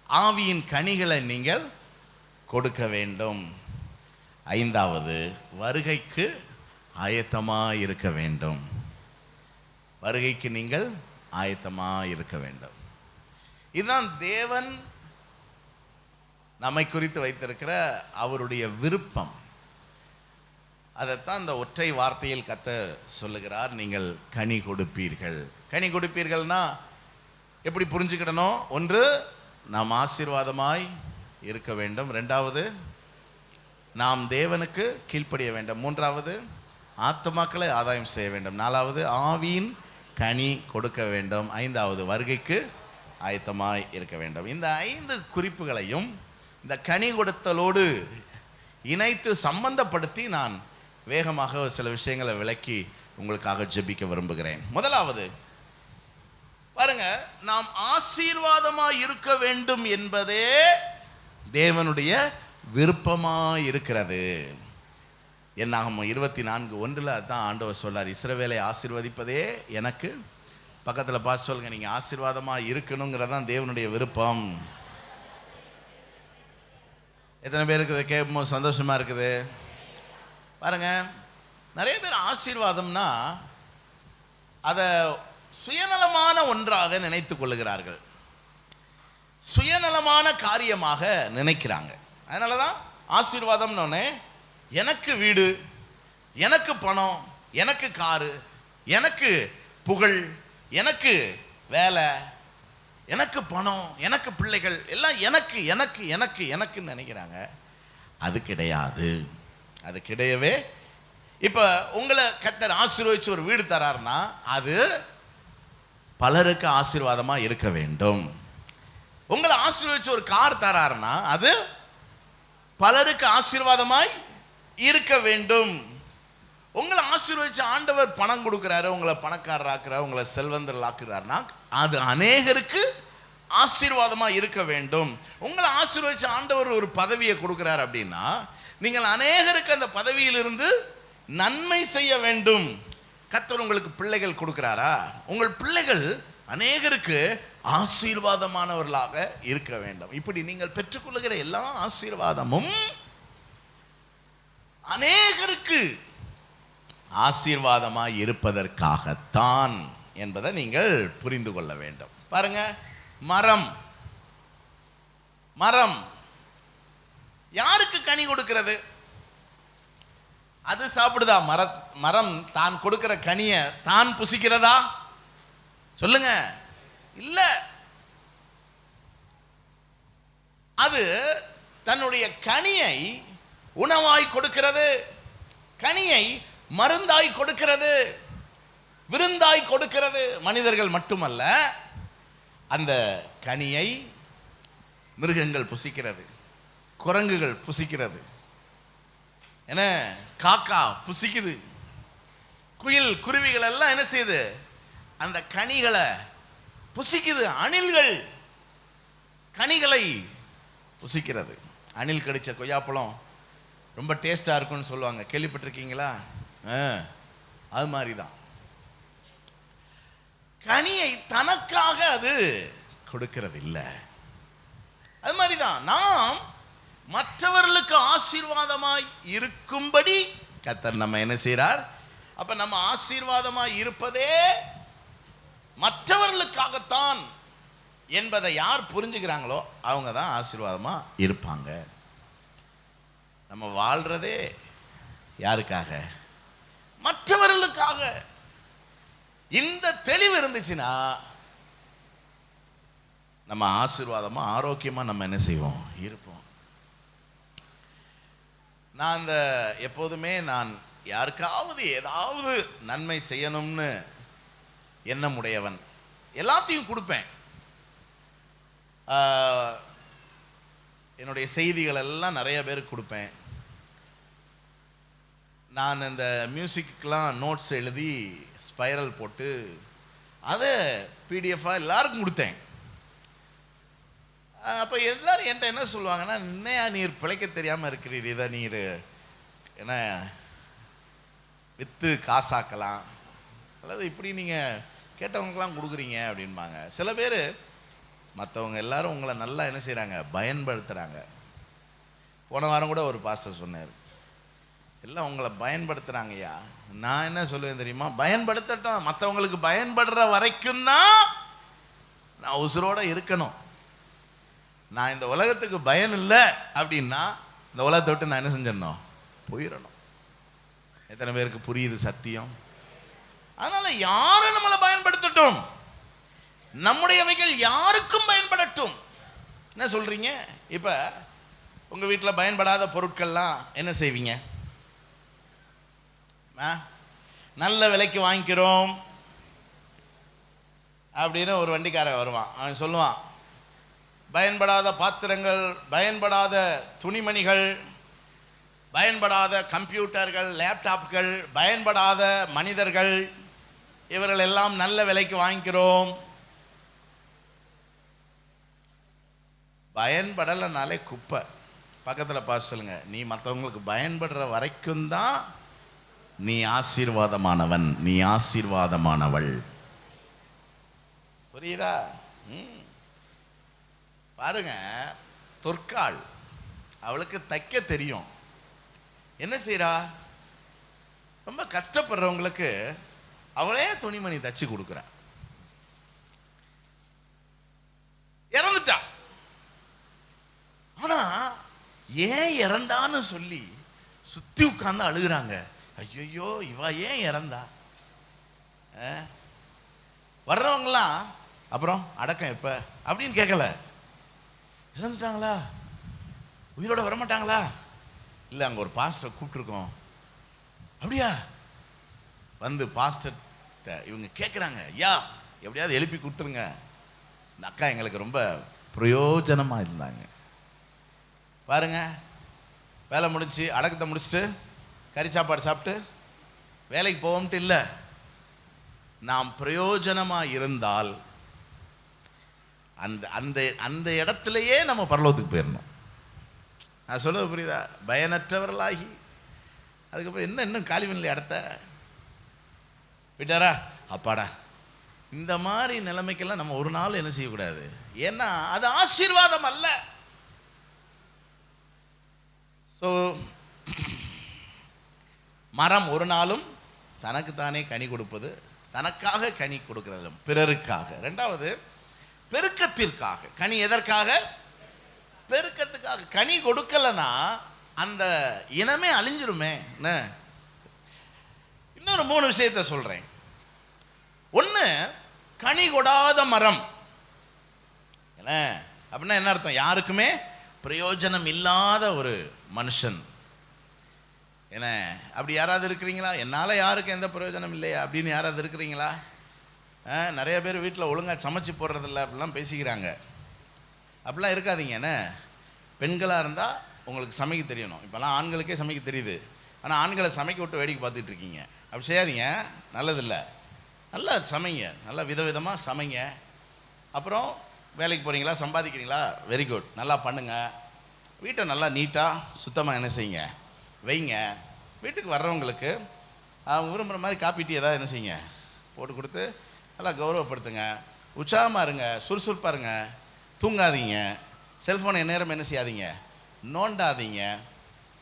ஆவியின் கனிகளை நீங்கள் கொடுக்க வேண்டும். ஐந்தாவது, வருகைக்கு ஆயத்தமாக இருக்க வேண்டும். வருகைக்கு நீங்கள் ஆயத்தமாக இருக்க வேண்டும். இதுதான் தேவன் நம்மை குறித்து வைத்திருக்கிற அவருடைய விருப்பம். அதைத்தான் இந்த ஒற்றை வார்த்தையில் கர்த்தர் சொல்லுகிறார், நீங்கள் கனி கொடுப்பீர்கள். கனி கொடுப்பீர்கள்னா எப்படி புரிஞ்சுக்கிடணும்? ஒன்று, நாம் ஆசீர்வாதமாய் இருக்க வேண்டும். ரெண்டாவது, நாம் தேவனுக்கு கீழ்ப்படிய வேண்டும். மூன்றாவது, ஆத்துமாக்களை ஆதாயம் செய்ய வேண்டும். நாலாவது, ஆவியின் கனி கொடுக்க வேண்டும். ஐந்தாவது, வருகைக்கு ஆயத்தமாய் இருக்க வேண்டும். இந்த 5 குறிப்புகளையும் இந்த கனி கொடுத்தலோடு இணைத்து சம்பந்தப்படுத்தி நான் வேகமாக சில விஷயங்களை விளக்கி உங்களுக்காக ஜெபிக்க விரும்புகிறேன். முதலாவது பாருங்க, நாம் ஆசீர்வாதமாய் இருக்க வேண்டும் என்பதே தேவனுடைய விருப்பமாய் இருக்கிறது. என்னாகமம் 24:1 தான் ஆண்டவர் சொல்லார், இஸ்ரவேலை ஆசீர்வதிப்பதே எனக்கு. பக்கத்தில் பார்த்து சொல்லுங்க, நீங்கள் ஆசீர்வாதமாக இருக்கணுங்கிறதான் தேவனுடைய விருப்பம். எத்தனை பேர் இருக்குது? கேட்கும்போது சந்தோஷமாக இருக்குது. பாருங்க, நிறைய பேர் ஆசீர்வாதம்னா அதை சுயநலமான ஒன்றாக நினைத்து கொள்ளுகிறார்கள், சுயநலமான காரியமாக நினைக்கிறாங்க. அதனால தான் ஆசீர்வாதம்னு எனக்கு வீடு, எனக்கு பணம், எனக்கு காரு, எனக்கு புகழ், எனக்கு வேலை, எனக்கு பணம், எனக்கு பிள்ளைகள் எல்லாம் எனக்கு எனக்கு எனக்கு எனக்குன்னு நினைக்கிறாங்க. அது கிடையாது, அது கிடையவே. இப்போ உங்களை கர்த்தர் ஆசீர்வதிச்சு ஒரு வீடு தராருன்னா அது பலருக்கு ஆசீர்வாதமாக இருக்க வேண்டும். உங்களை ஆசீர்வதிச்சு ஒரு கார் தராருன்னா அது பலருக்கு ஆசீர்வாதமாய் இருக்க வேண்டும். உங்களை ஆசீர்வதிச்சு ஆண்டவர் பணம் கொடுக்குறாரு, உங்களை பணக்காரராக்குறாரு, உங்களை செல்வந்தர்கள் ஆக்குறாருன்னா அது அநேகருக்கு ஆசீர்வாதமாக இருக்க வேண்டும். உங்களை ஆசீர்வதிச்சு ஆண்டவர் ஒரு பதவியை கொடுக்குறாரு அப்படின்னா நீங்கள் அநேகருக்கு அந்த பதவியிலிருந்து நன்மை செய்ய வேண்டும். கர்த்தர் உங்களுக்கு பிள்ளைகள் கொடுக்கிறாரா? உங்கள் பிள்ளைகள் அநேகருக்கு ஆசீர்வாதமானவர்களாக இருக்க வேண்டும். இப்படி நீங்கள் பெற்றுக்கொள்ளுகிற எல்லா ஆசீர்வாதமும் அநேகருக்கு ஆசீர்வாதமாய் இருப்பதற்காகத்தான் என்பதை நீங்கள் புரிந்து கொள்ள வேண்டும். பாருங்க, மரம் மரம் யாருக்கு கனி கொடுக்கிறது? அது சாப்பிடுதா? மரம் தான் கொடுக்கிற கனியை தான் புசிக்கிறதா? சொல்லுங்க. இல்ல, அது தன்னுடைய கனியை உணவாய் கொடுக்கிறது, கனியை மருந்தாய் கொடுக்கிறது, விருந்தாய் கொடுக்கிறது. மனிதர்கள் மட்டுமல்ல, அந்த கனியை மிருகங்கள் புசிக்கிறது, குரங்குகள் புசிக்கிறது, என்ன காக்கா புசிக்குது, குயில் குருவிகள் எல்லாம் என்ன செய்யுது? அந்த கனிகளை புசிக்குது. அணில்கள் கனிகளை புசிக்கிறது. அணில் கடிச்ச கொய்யாப்பழம் ரொம்ப டேஸ்டா இருக்கும்னு சொல்லுவாங்க, கேள்விப்பட்டிருக்கீங்களா? அது மாதிரி தான் கனியை தனக்காக அது கொடுக்கிறது இல்லை. அது மாதிரி தான் நாம் மற்றவர்களுக்கு ஆசீர்வாதமாய் இருக்கும்படி கர்த்தர் நம்ம என்ன செய்கிறார்? அப்ப நம்ம ஆசீர்வாதமாய் இருப்பதே மற்றவர்களுக்காகத்தான் என்பதை யார் புரிஞ்சுக்கிறாங்களோ அவங்க தான் ஆசீர்வாதமா இருப்பாங்க. நம்ம வாழ்றதே யாருக்காக? மற்றவர்களுக்காக. இந்த தெளிவு இருந்துச்சுன்னா நம்ம ஆசீர்வாதமா ஆரோக்கியமா நம்ம என்ன செய்வோம்? இருப்போம். நான் எப்போதுமே நான் யாருக்காவது ஏதாவது நன்மை செய்யணும்னு எண்ணமுடையவன். எல்லாத்தையும் கொடுப்பேன். என்னுடைய செய்திகள் எல்லாம் நிறைய பேருக்கு கொடுப்பேன். நான் இந்த மியூசிக்கெலாம் நோட்ஸ் எழுதி ஸ்பைரல் போட்டு அதை பிடிஎஃபாக எல்லாருக்கும் கொடுத்தேன். அப்போ எல்லாரும் என்கிட்ட என்ன சொல்லுவாங்கன்னா, இன்னையா நீர் பிழைக்க தெரியாமல் இருக்கிறீர், இதை நீர் என்ன விற்று காசாக்கலாம் அல்லது இப்படி நீங்கள் கேட்டவங்களுக்கெல்லாம் கொடுக்குறீங்க அப்படின்பாங்க. சில பேர் மற்றவங்க எல்லாரும் உங்களை நல்லா என்ன செய்கிறாங்க? பயன்படுத்துகிறாங்க. போன வாரம் கூட ஒரு பாஸ்டர் சொன்னார், எல்லாம் உங்களை பயன்படுத்துகிறாங்கய்யா. நான் என்ன சொல்லுவேன் தெரியுமா? பயன்படுத்தட்டும், மற்றவங்களுக்கு பயன்படுற வரைக்கும் தான் நான் உசுரோடு இருக்கணும். நான் இந்த உலகத்துக்கு பயன் இல்லை அப்படின்னா இந்த உலகத்தை விட்டு நான் என்ன செஞ்சிடணும்? போயிடணும். எத்தனை பேருக்கு புரியுது சத்தியம்? அதனால யாரும் நம்மளை பயன்படுத்தட்டும், நம்முடையவைகள் யாருக்கும் பயன்படட்டும். என்ன சொல்றீங்க? இப்ப உங்க வீட்டில் பயன்படாத பொருட்கள்லாம் என்ன செய்வீங்க? நல்ல விலைக்கு வாங்கிக்கிறோம் அப்படின்னு ஒரு வண்டிக்காரன் வருவான். அவன் சொல்லுவான், பயன்படாத பாத்திரங்கள், பயன்படாத துணிமணிகள், பயன்படாத கம்ப்யூட்டர்கள், லேப்டாப்கள், பயன்படாத மனிதர்கள், இவர்கள் எல்லாம் நல்ல விலைக்கு வாங்கிக்கிறோம். பயன்படலைனாலே குப்பை. பக்கத்தில் பார்த்து சொல்லுங்க, நீ மற்றவங்களுக்கு பயன்படுற வரைக்கும் தான் நீ ஆசீர்வாதமானவன், நீ ஆசீர்வாதமானவள். புரியுதா? பாருங்க, தொற்காள், அவளுக்கு தைக்க தெரியும். என்ன செய்யறா? ரொம்ப கஷ்டப்படுறவங்களுக்கு அவளே துணிமணி தச்சு கொடுக்குறா. இறந்துட்டா. ஆனா ஏன் இறந்தான்னு சொல்லி சுத்தி உட்கார்ந்து அழுகுறாங்க. ஐயோ, இவ ஏன் இறந்தா? வர்றவங்களாம் அப்புறம் அடக்கம் எப்ப அப்படின்னு கேட்கல. இறந்துட்டாங்களா? உயிரோட வரமாட்டாங்களா? இல்லை, அங்கே ஒரு பாஸ்டரை கூப்பிட்டுருக்கோம். அப்படியா? வந்து பாஸ்டர்கிட்ட இவங்க கேட்குறாங்க, ஐயா எப்படியாவது எழுப்பி கொடுத்துருங்க, இந்த அக்கா எங்களுக்கு ரொம்ப பிரயோஜனமாக இருந்தாங்க. பாருங்க, வேலை முடிச்சு அடக்கத்தை முடிச்சுட்டு கறி சாப்பாடு சாப்பிட்டு வேலைக்கு போவோம்ட்டு இல்லை, நாம் பிரயோஜனமாக இருந்தால் அந்த அந்த அந்த இடத்துலையே நம்ம பரலோகத்துக்கு போயிடணும். நான் சொல்றது புரியுதா? பயனற்றவர்களாகி அதுக்கப்புறம் இன்னும் காலிவனில் அடுத்த விட்டாரா, அப்பாடா. இந்த மாதிரி நிலைமைக்கெல்லாம் நம்ம ஒரு நாள் என்ன செய்யக்கூடாது. ஏன்னா அது ஆசீர்வாதம் அல்ல. ஸோ மரம் ஒரு நாளும் தனக்கு தானே கனி கொடுப்பது, தனக்காக கனி கொடுக்கிறது, பிறருக்காக. ரெண்டாவது பெருக்கத்திற்காக. கனி எதற்காக? பெருக்கத்துக்காக. கனி கொடுக்கலன்னா அந்த இனமே அழிஞ்சிருமே. இன்னொரு 3 விஷயத்தை சொல்றேன். ஒன்று, கனி கொடாத மரம். என்ன அப்படின்னா என்ன அர்த்தம்? யாருக்குமே பிரயோஜனம் இல்லாத ஒரு மனுஷன். என்ன அப்படி யாராவது இருக்கிறீங்களா? என்னால் யாருக்கும் எந்த பிரயோஜனம் இல்லையா அப்படின்னு யாராவது இருக்கிறீங்களா? நிறைய பேர் வீட்டில் ஒழுங்காக சமைச்சு போடுறதில்ல அப்படிலாம் பேசிக்கிறாங்க. அப்படிலாம் இருக்காதீங்க. என்ன பெண்களாக இருந்தால் உங்களுக்கு சமைக்க தெரியணும். இப்போலாம் ஆண்களுக்கே சமைக்க தெரியுது. ஆனால் ஆண்களை சமைக்க விட்டு வேடிக்கை பார்த்துட்டு இருக்கீங்க. அப்படி செய்யாதீங்க, நல்லதில்லை. நல்லா சமைங்க, நல்லா விதவிதமாக சமைங்க. அப்புறம் வேலைக்கு போகிறீங்களா, சம்பாதிக்கிறீங்களா, வெரி குட், நல்லா பண்ணுங்கள். வீட்டை நல்லா நீட்டாக சுத்தமாக என்ன செய்யுங்க, வைங்க. வீட்டுக்கு வர்றவங்களுக்கு அவங்க விரும்புகிற மாதிரி காப்பி டீ ஏதாவது என்ன செய்யுங்க, போட்டு கொடுத்து நல்லா கௌரவப்படுத்துங்க. உற்சாகமாக இருங்க, சுறுசுறுப்பாக இருங்க. தூங்காதீங்க. செல்ஃபோனை நேரம் என்ன செய்யாதீங்க, நோண்டாதீங்க.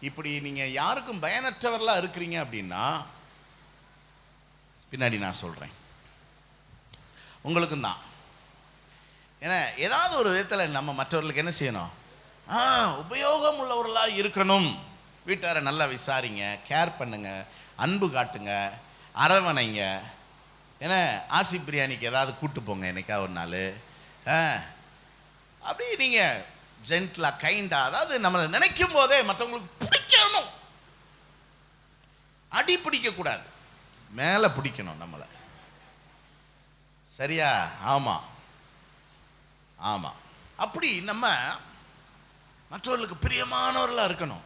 இப்படி நீங்கள் யாருக்கும் பயனற்றவர்களாக இருக்கிறீங்க அப்படின்னா பின்னாடி நான் சொல்கிறேன், உங்களுக்கும் தான். ஏன்னா ஏதாவது ஒரு விதத்தில் நம்ம மற்றவர்களுக்கு என்ன செய்யணும், உபயோகம் உள்ளவர்களாக இருக்கணும். வீட்டாரை நல்லா விசாரிங்க, கேர் பண்ணுங்க, அன்பு காட்டுங்க, அரவணைங்க. ஏன்னா ஆசி பிரியாணிக்கு ஏதாவது கூட்டு போங்க என்னைக்கா ஒரு நாள். அப்படி நீங்கள் ஜென்டிலாக கைண்டாக, அதாவது நம்மளை நினைக்கும் போதே மற்றவங்களுக்கு பிடிக்கணும். அடி பிடிக்கக்கூடாது, மேலே பிடிக்கணும் நம்மளை. சரியா? ஆமாம் ஆமாம். அப்படி நம்ம மற்றவர்களுக்கு பிரியமானவர்களாக இருக்கணும்.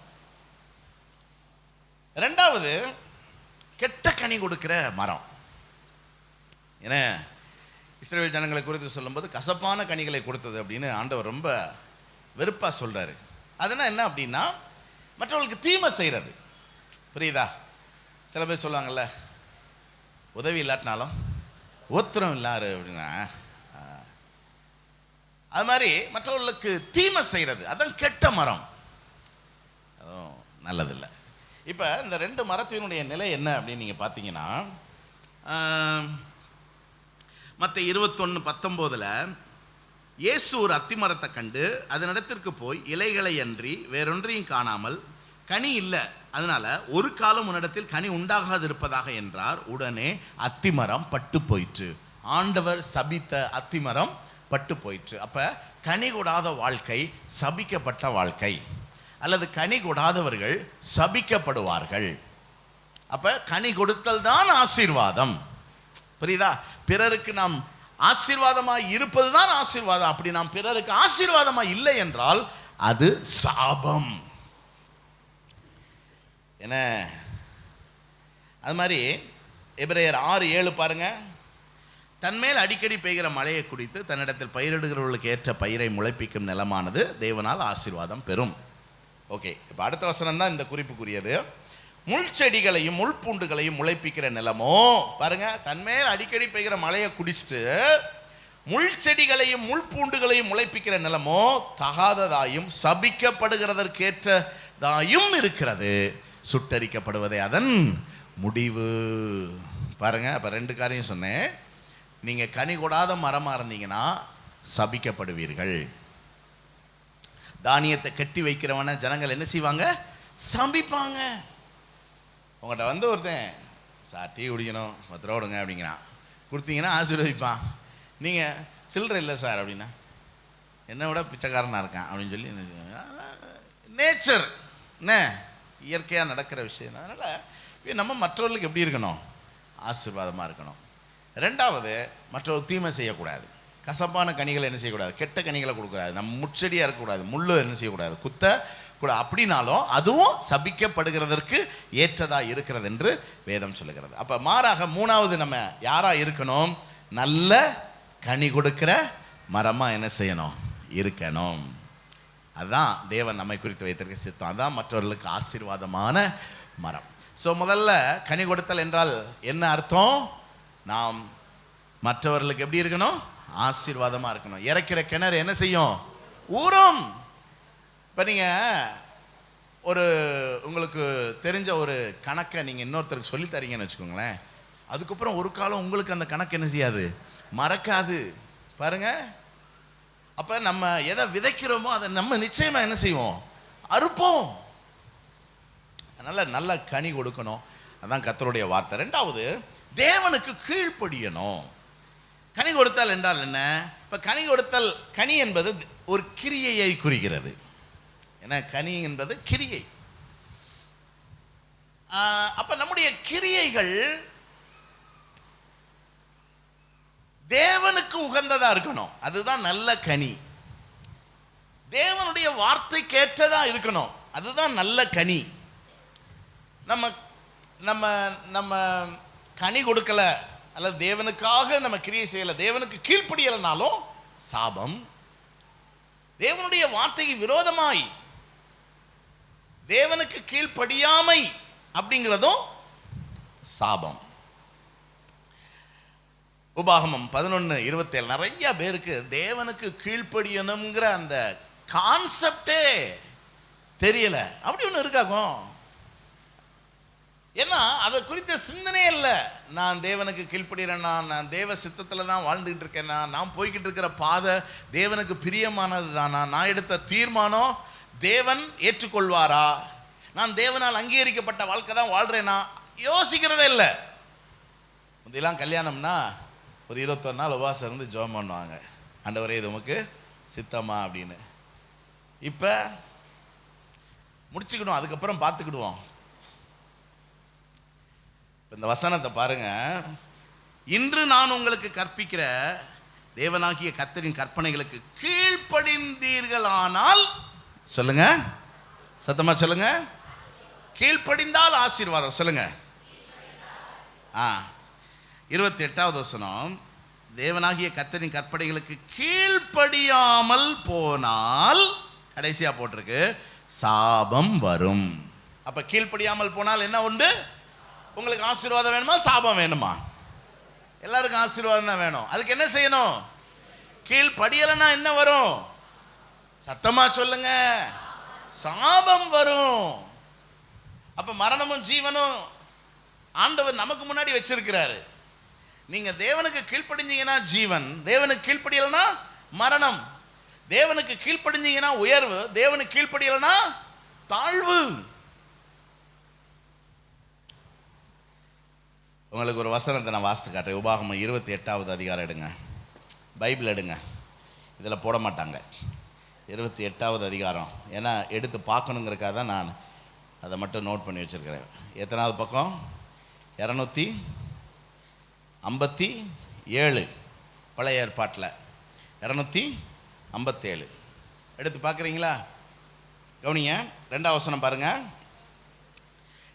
ரெண்டாவது, கெட்ட கனி கொடுக்கிற மரம். ஏன்னா இஸ்ரவேல் ஜனங்களை குறித்து சொல்லும்போது கசப்பான கனிகளை கொடுத்தது அப்படின்னு ஆண்டவர் ரொம்ப வெறுப்பாக சொல்கிறாரு. அதனால் என்ன அப்படின்னா மற்றவர்களுக்கு தீமை செய்கிறது. புரியுதா? சில பேர் சொல்லுவாங்கள்ல, உதவி இல்லாட்டினாலும் ஒத்திரம் இல்லாரு அப்படின்னா, அது மாதிரி மற்றவர்களுக்கு தீமை செய்கிறது, அதான் கெட்ட மரம். அதுவும் நல்லதில்லை. இப்போ இந்த 2 மரத்தினுடைய நிலை என்ன அப்படின்னு நீங்கள் பார்த்தீங்கன்னா, மத்தேயு 21:19 இயேசு ஒரு அத்தி மரத்தை கண்டு அதனிடத்திற்கு போய் இலைகளை அன்றி வேறொன்றையும் காணாமல், கனி இல்லை, அதனால ஒரு காலம் உன்னிடத்தில் கனி உண்டாகாது இருப்பதாக என்றார். உடனே அத்திமரம் பட்டு போயிற்று. ஆண்டவர் சபித்த அத்திமரம் பட்டு போயிற்று. அப்ப கனி கொடாத வாழ்க்கை சபிக்கப்பட்ட வாழ்க்கை, அல்லது கனி கொடாதவர்கள் சபிக்கப்படுவார்கள். அப்ப கனி கொடுத்தல் தான் ஆசீர்வாதம். புரியுதா? பிறருக்கு நாம் ஆசீர்வாதமாய் இருப்பது தான் ஆசீர்வாதம். அப்படி நாம் பிறருக்கு ஆசீர்வாதமாய் இல்லை என்றால் அது சாபம். என்ன அது மாதிரி எபிரேயர் 6:7 பாருங்க. தன்மேல் அடிக்கடி பெய்கிற மழையை குடித்து தன்னிடத்தில் பயிரிடுகிறவர்களுக்கு ஏற்ற பயிரை முளைப்பிக்கும் நிலமானது தேவனால் ஆசீர்வாதம் பெறும். ஓகே, இப்போ அடுத்த வசனம் தான் இந்த குறிப்புக்குரியது. முள் செடிகளையும் முள் பூண்டுகளையும் முளைப்பிக்கிற நிலமோ, பாருங்க, தன்மேல் அடிக்கடி பெய்கிற மழையை குடிச்சிட்டு முள் செடிகளையும் முள் பூண்டுகளையும் முளைப்பிக்கிற நிலமோ தகாததாயும் சபிக்கப்படுகிறதற்கேற்றதாயும் இருக்கிறது, சுட்டரிக்கப்படுவதே அதன் முடிவு. பாருங்க, அப்ப 2 காரியம் சொன்னேன். நீங்க கனி கொடாத மரமா இருந்தீங்கன்னா சபிக்கப்படுவீர்கள். தானியத்தை கட்டி வைக்கிறவன ஜனங்கள் என்ன செய்வாங்க? சபிப்பாங்க. உங்கள்கிட்ட வந்து ஒருத்தன், சார் டீ குடிக்கணும் 10 ரூபா கொடுங்க அப்படிங்கிறான், கொடுத்தீங்கன்னா ஆசீர்வதிப்பான். நீங்கள் சில்லறை இல்லை சார் அப்படின்னா, என்னை விட பிச்சைக்காரனாக இருக்கான் அப்படின்னு சொல்லி நேச்சர், என்ன இயற்கையாக நடக்கிற விஷயம். அதனால் நம்ம மற்றவர்களுக்கு எப்படி இருக்கணும்? ஆசீர்வாதமாக இருக்கணும். ரெண்டாவது, மற்றவர்கள் தீமை செய்யக்கூடாது. கசப்பான கனிகளை என்ன செய்யக்கூடாது? கெட்ட கனிகளை கொடுக்கூடாது. நம்ம முச்செடியாக இருக்கக்கூடாது, முள்ளு என்ன செய்யக்கூடாது? குத்த கூட. அப்படின்னாலும் அதுவும் சபிக்கப்படுகிறதற்கு ஏற்றதா இருக்கிறது என்று வேதம் சொல்லுகிறது. அப்ப மாறாக மூணாவது நம்ம யாரா இருக்கணும்? நல்ல கனி கொடுக்கிற மரமா என்ன செய்யணும்? இருக்கணும். அதுதான் தேவன் நம்மை குறித்து வைத்திருக்க சித்தம். அதுதான் மற்றவர்களுக்கு ஆசீர்வாதமான மரம். ஸோ முதல்ல கனி கொடுத்தல் என்றால் என்ன அர்த்தம்? நாம் மற்றவர்களுக்கு எப்படி இருக்கணும்? ஆசீர்வாதமாக இருக்கணும். இறைக்கிற கிணறு என்ன செய்யும்? ஊறும். இப்போ நீங்கள் உங்களுக்கு தெரிஞ்ச ஒரு கணக்கை நீங்கள் இன்னொருத்தருக்கு சொல்லி தரீங்கன்னு வச்சுக்கோங்களேன், அதுக்கப்புறம் ஒரு காலம் உங்களுக்கு அந்த கணக்கு என்ன செய்யாது? மறக்காது. பாருங்க, அப்போ நம்ம எதை விதைக்கிறோமோ அதை நம்ம நிச்சயமாக என்ன செய்வோம்? அறுப்போம். அதனால் நல்ல கனி கொடுக்கணும். அதான் கர்த்தருடைய வார்த்தை. ரெண்டாவது, தேவனுக்கு கீழ்ப்படியணும். கனி கொடுத்தல் என்றால் என்ன? இப்போ கனி கொடுத்தல், கனி என்பது ஒரு கிரியையை குறிக்கிறது. ஏன்னா கனி என்பது கிரியை. அப்ப நம்முடைய கிரியைகள் தேவனுக்கு உகந்ததா இருக்கணும். அதுதான் நல்ல கனி. தேவனுடைய வார்த்தை கேட்டதா இருக்கணும். அதுதான் நல்ல கனி. நம்ம நம்ம நம்ம கனி கொடுக்கல அல்லது தேவனுக்காக நம்ம கிரியை செய்யல, தேவனுக்கு கீழ்ப்படியலனாலும் சாபம். தேவனுடைய வார்த்தைக்கு விரோதமாய் தேவனுக்கு கீழ்ப்படியாமை அப்படிங்கிறதும் சாபம். உபாகமம் 11:27 நிறைய பேருக்கு தேவனுக்கு கீழ்ப்படியணுங்கிற அந்த கான்செப்டே தெரியல. அப்படி ஒன்று இருக்காகும். ஏன்னா அதை குறித்த சிந்தனை இல்லை. நான் தேவனுக்கு கீழ்ப்படுகிறேன்னா, நான் தேவ சித்தத்தில் தான் வாழ்ந்துகிட்டு இருக்கேன்னா, நான் போய்கிட்டு இருக்கிற பாதை தேவனுக்கு பிரியமானது தானா, நான் எடுத்த தீர்மானம் தேவன் ஏற்றுக்கொள்வாரா, நான் தேவனால் அங்கீகரிக்கப்பட்ட வாழ்க்கை தான் வாழ்கிறேன்னா யோசிக்கிறதே இல்லை. இதெல்லாம் கல்யாணம்னா ஒரு 21 நாள் உபவாசம் இருந்து ஜெபம் பண்ணுவாங்க, ஆண்டவரே இது உமக்கு சித்தமா அப்படின்னு. இப்போ முடிச்சுக்கிடுவோம், அதுக்கப்புறம் பார்த்துக்கிடுவோம். இந்த வசனத்தை பாருங்க. இன்று நான் உங்களுக்கு கற்பிக்கிற தேவனாகிய கர்த்தரின் கற்பனைகளுக்கு கீழ்ப்படிந்தீர்களானால், சொல்லுங்க, சத்தமா சொல்லுங்க, கீழ்ப்படிந்தால் ஆசீர்வாதம். சொல்லுங்க. 28வது வசனம், தேவனாகிய கர்த்தரின் கற்பனைகளுக்கு கீழ்ப்படியாமல் போனால், கடைசியா போட்டிருக்கு, சாபம் வரும். அப்ப கீழ்ப்படியாமல் போனால் என்ன உண்டு? உங்களுக்கு ஆசீர்வாதம் வேணுமா, சாபம் வேணுமா? எல்லாருக்கும் ஆசீர்வாதம் தான் வேணும். அதுக்கு என்ன செய்யணும்? கீழ்ப்படியலைன்னா என்ன வரும்? சத்தமா சொல்லுங்க, சாபம் வரும். அப்ப மரணமும் ஜீவனும் ஆண்டவர் நமக்கு முன்னாடி வச்சிருக்கிறாரு. நீங்க தேவனுக்கு கீழ்ப்படிஞ்சீங்கன்னா ஜீவன், தேவனுக்கு கீழ்ப்படியலைன்னா மரணம். தேவனுக்கு கீழ்ப்படிஞ்சீங்கன்னா உயர்வு, தேவனுக்கு கீழ்ப்படியலைன்னா தாழ்வு. உங்களுக்கு ஒரு வசனத்தை நான் வாசித்து காட்டுறேன். உபாகமம் 28வது அதிகாரம் எடுங்க, பைபிள் எடுங்க. இதில் போட மாட்டாங்க. 28வது அதிகாரம், ஏன்னா எடுத்து பார்க்கணுங்கிறக்காக தான் நான் அதை மட்டும் நோட் பண்ணி வச்சுருக்கிறேன். எத்தனாவது பக்கம்? 257 பழைய ஏற்பாட்டில் 257 எடுத்து பார்க்குறீங்களா? கவனிங்க, 2வது வசனம் பாருங்க.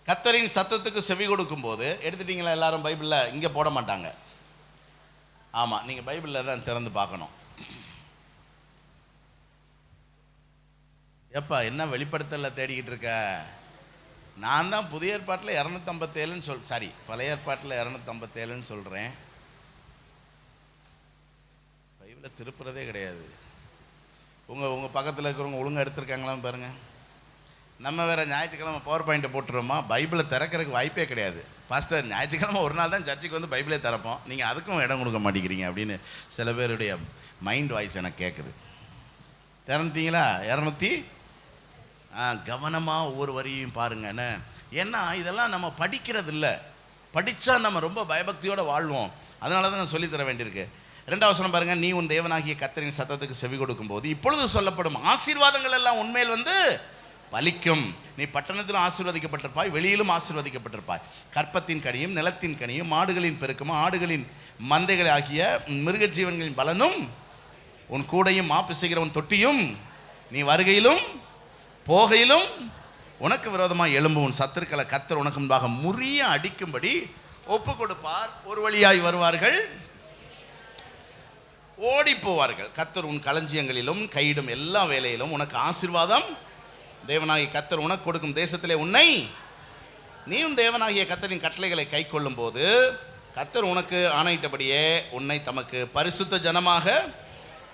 கர்த்தரின் சத்தத்துக்கு செவி கொடுக்கும் போது, எடுத்துட்டீங்களா எல்லாரும்? பைபிளில் இங்கே போட மாட்டாங்க. ஆமாம், நீங்கள் பைபிளில் தான் திறந்து பார்க்கணும். எப்பா என்ன வெளிப்படுத்தல தேடிக்கிட்டு இருக்க? நான் தான் புதிய ஏற்பாட்டில் 257 பழைய ஏற்பாட்டில் 257 சொல்கிறேன். பைபிளை திருப்புறதே கிடையாது. உங்கள் பக்கத்தில் இருக்கிறவங்க ஒழுங்காக எடுத்துருக்காங்களான்னு பாருங்கள். நம்ம வேறு ஞாயிற்றுக்கிழமை பவர் பாயிண்ட்டை போட்டுருவோமா? பைபிளை திறக்கிறதுக்கு வாய்ப்பே கிடையாது. பாஸ்டர் ஞாயிற்றுக்கிழமை ஒரு நாள் தான் சர்ச்சுக்கு வந்து பைபிளே திறப்போம், நீங்கள் அதுக்கும் இடம் கொடுக்க மாட்டேங்கிறீங்க அப்படின்னு சில பேருடைய மைண்ட் வாய்ஸ் எனக்கு கேட்குது. திறந்துட்டீங்களா? 200 கவனமாக ஒவ்வொரு வரியும் பாருங்கன்னு. ஏன்னா இதெல்லாம் நம்ம படிக்கிறது இல்லை, படித்தா நம்ம ரொம்ப பயபக்தியோடு வாழ்வோம். அதனால தான் நான் சொல்லித்தர வேண்டியிருக்கு. 2வது வசனம் பாருங்க. நீ உன் தேவனாகிய கர்த்தரின் சத்தத்துக்கு செவி கொடுக்கும் போது இப்பொழுது சொல்லப்படும் ஆசீர்வாதங்கள் எல்லாம் உண்மையில் வந்து பலிக்கும். நீ பட்டணத்திலும் ஆசீர்வதிக்கப்பட்டிருப்பாய், வெளியிலும் ஆசீர்வதிக்கப்பட்டிருப்பாய். கற்பத்தின் கனியும் நிலத்தின் கனியும் மாடுகளின் பெருக்கமும் ஆடுகளின் மந்தைகள் ஆகிய மிருக ஜீவன்களின் பலனும் உன் கூடையும் மாப்பிசைகிறவன் தொட்டியும் நீ வருகையிலும் போகையிலும் உனக்கு விரோதமாக எழும்பும் உன் சத்துருக்களை கர்த்தர் உனக்கு முன்பாக முறிய அடிக்கும்படி ஒப்பு கொடுப்பார். ஒரு வழியாய் வருவார்கள், ஓடி போவார்கள். கர்த்தர் உன் களஞ்சியங்களிலும் கையிடும் எல்லா வேலையிலும் உனக்கு ஆசீர்வாதம். தேவனாகிய கர்த்தர் உனக்கு கொடுக்கும் தேசத்திலே உன்னை நீயும் தேவனாகிய கர்த்தரின் கட்டளைகளை கை கொள்ளும் போது கர்த்தர் உனக்கு ஆணையிட்டபடியே உன்னை தமக்கு பரிசுத்த ஜனமாக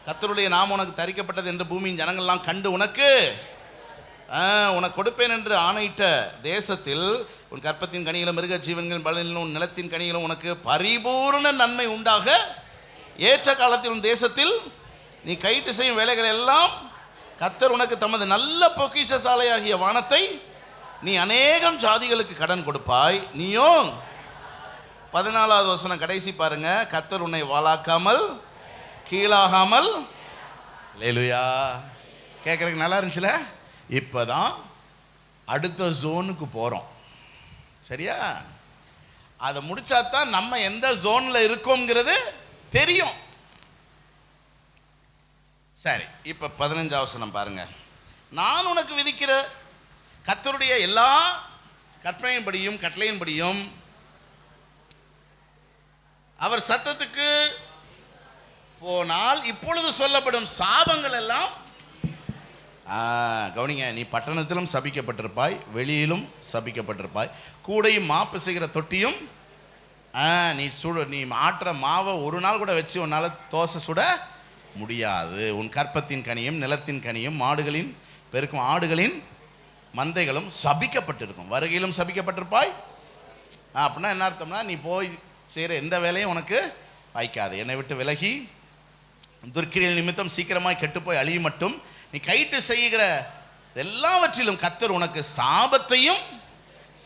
கர்த்தருடைய நாமம் உனக்கு தரிக்கப்பட்டது என்று பூமியின் ஜனங்கள்லாம் கண்டு உனக்கு கொடுப்பேன் என்று ஆணையிட்ட தேசத்தில் உன் கற்பத்தின் கனியிலும் மிருக ஜீவன்கள் பலனிலும் உன் நிலத்தின் கனியிலும் உனக்கு பரிபூர்ண நன்மை உண்டாக ஏற்ற காலத்தில் உன் தேசத்தில் நீ கைட்டு செய்யும் வேலைகள் எல்லாம் கர்த்தர் உனக்கு தமது நல்ல பொக்கிஷ சாலையாகிய வானத்தை நீ அநேகம் ஜாதிகளுக்கு கடன் கொடுப்பாய். நீயும் 14வது வசனம் கடைசி பாருங்க, கர்த்தர் உன்னை வாளாக்காமல் கீழாகாமல். அல்லேலூயா. கேட்கறதுக்கு நல்லா இருந்துச்சுல. இப்போதான் அடுத்த ஜோனுக்கு போகிறோம். சரியா? அதை முடிச்சாதான் நம்ம எந்த ஜோனில் இருக்கோங்கிறது தெரியும். சரி, இப்போ 15வது வசனம் பாருங்க. நான் உனக்கு விதிக்கிற கர்த்தருடைய எல்லா கற்பனையின்படியும் கட்டளையின்படியும் அவர் சத்தத்துக்கு போனால் இப்பொழுது சொல்லப்படும் சாபங்கள் எல்லாம் கவனிங்க. நீ பட்டணத்திலும் சபிக்கப்பட்டிருப்பாய், வெளியிலும் சபிக்கப்பட்டிருப்பாய். கூடையும் மாப்பு செய்கிற தொட்டியும் நீ ஆட்டுற மாவை ஒரு நாள் கூட வச்சு உன்னால் தோசை சுட முடியாது. உன் கற்பத்தின் கனியும் நிலத்தின் கனியும் மாடுகளின் பெருக்கும் ஆடுகளின் மந்தைகளும் சபிக்கப்பட்டிருக்கும். வருகையிலும் சபிக்கப்பட்டிருப்பாய். அப்படின்னா என்ன அர்த்தம்னா, நீ போய் செய்கிற எந்த வேலையும் உனக்கு வாய்க்காது. என்னை விட்டு விலகி துர்க்கிரியல் நிமித்தம் சீக்கிரமாய் கெட்டுப்போய் அழியும் மட்டும் நீ கைட்டு செய்கிற எல்லாவற்றிலும் கர்த்தர் உனக்கு சாபத்தையும்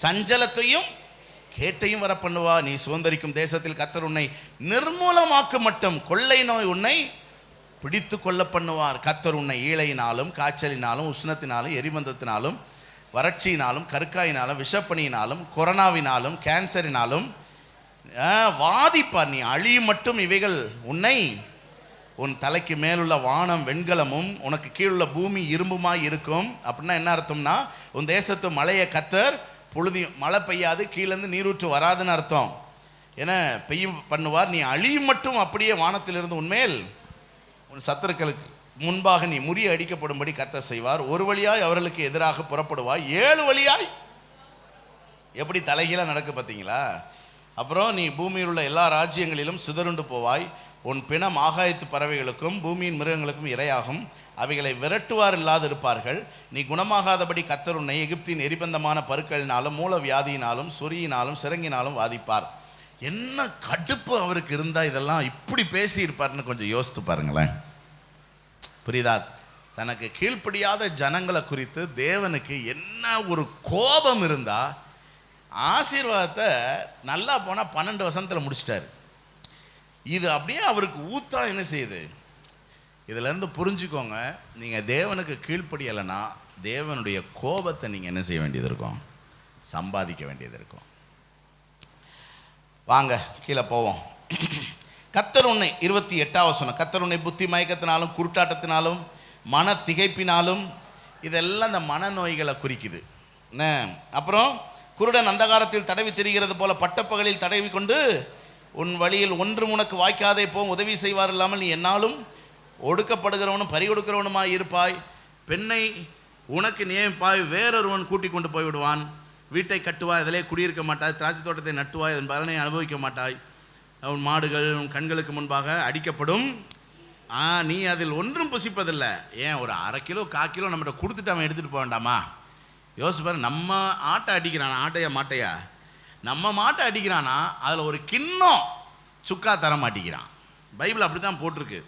சஞ்சலத்தையும் கேட்டையும் வர பண்ணுவா. நீ சுதந்தரிக்கும் தேசத்தில் கர்த்தர் உன்னை நிர்மூலமாக்க மட்டும் கொள்ளை நோய் உன்னை பிடித்து கொள்ள பண்ணுவார். கர்த்தர் உன்னை ஈழையினாலும் காய்ச்சலினாலும் உஷ்ணத்தினாலும் எரிபந்தத்தினாலும் வறட்சியினாலும் கருக்காயினாலும் விஷப்பணியினாலும் கொரோனாவினாலும் கேன்சரினாலும் வாதிப்பார். நீ அழியும் மட்டும் இவைகள் உன்னை உன் தலைக்கு மேலுள்ள வானம் வெண்கலமும் உனக்கு கீழுள்ள பூமி இரும்புமாய் இருக்கும். அப்படின்னா என்ன அர்த்தம்னா, உன் தேசத்து மழையை கர்த்தர் பொழுதியும் மழை பெய்யாது, கீழேருந்து நீரூற்று வராதுன்னு அர்த்தம். ஏன்னா பெய்யும் பண்ணுவார். நீ அழியும் மட்டும் அப்படியே வானத்திலிருந்து உன்மேல் உன் சத்துருக்களுக்கு முன்பாக நீ முறிய அடிக்கப்படும்படி கர்த்தர் செய்வார். ஒரு வழியாய் அவர்களுக்கு எதிராக புறப்படுவாய், 7 வழியாய். எப்படி தலைகீழாக நடக்கு பார்த்தீங்களா? அப்புறம் நீ பூமியில் உள்ள எல்லா ராஜ்யங்களிலும் சிதறுண்டு போவாய். உன் பிணம் ஆகாயத்து பறவைகளுக்கும் பூமியின் மிருகங்களுக்கும் இரையாகும். அவைகளை விரட்டுவார் இல்லாது இருப்பார்கள். நீ குணமாகாதபடி கர்த்தர் உன்னை எகிப்தின் எரிபந்தமான பருக்களினாலும் மூல வியாதியினாலும் சொறியினாலும் சிறங்கினாலும் வாதிப்பார். என்ன கடுப்பு அவருக்கு இருந்தா இதெல்லாம் இப்படி பேசி இருப்பார்னு கொஞ்சம் யோசித்து பாருங்களேன். புரியுதா? தனக்கு கீழ்ப்படியாத ஜனங்களை குறித்து தேவனுக்கு என்ன ஒரு கோபம் இருந்தா, ஆசீர்வாதத்தை நல்லா போனால் 12 வசனத்தில் முடிச்சிட்டாரு. இது அப்படியே அவருக்கு ஊத்தா என்ன செய்யுது? இதிலேருந்து புரிஞ்சுக்கோங்க, நீங்கள் தேவனுக்கு கீழ்ப்படியலைன்னா தேவனுடைய கோபத்தை நீங்கள் என்ன செய்ய வேண்டியது இருக்கும்? சம்பாதிக்க வேண்டியது இருக்கும். வாங்க கீழே போவோம். கர்த்தர் உன்னை 28வது வசனம், கர்த்தர் உன்னை புத்தி மயக்கத்தினாலும் குருட்டாட்டத்தினாலும் மன திகைப்பினாலும், இதெல்லாம் இந்த மனநோய்களை குறிக்குது. என்ன? அப்புறம் குருடன் அந்தகாரத்தில் தடவி திரிகிறது போல பட்டப்பகலில் தடவி கொண்டு உன் வழியில் ஒன்றும் உனக்கு வாய்க்காதே போம். உதவி செய்வார் இல்லாமல் நீ என்னாலும் ஒடுக்கப்படுகிறவனும் பறிகொடுக்கிறவனுமாய் இருப்பாய். பெண்ணை உனக்கு நியமிப்பாய், வேறொருவன் கூட்டி கொண்டு போய்விடுவான். வீட்டை கட்டுவாய், அதிலே குடியிருக்க மாட்டாய். திராட்சை தோட்டத்தை நட்டுவாய், அதன் பலனை அனுபவிக்க மாட்டாய். உன் மாடுகள் உன் கண்களுக்கு முன்பாக அடிக்கப்படும், நீ அதில் ஒன்றும் புசிப்பதில்லை. ஏன் ஒரு 1/2 கிலோ 1/4 கிலோ நம்மகிட்ட கொடுத்துட்டு அவன் எடுத்துகிட்டு போக வேண்டாமா? யோசிப்பார். நம்ம ஆட்டை அடிக்கிறானா, ஆட்டையா மாட்டையா? நம்ம மாட்டை அடிக்கிறானா அதில் ஒரு கிண்ணம் சுக்கா தர மாட்டேங்கிறான். பைபிள் அப்படி தான் போட்டிருக்கு.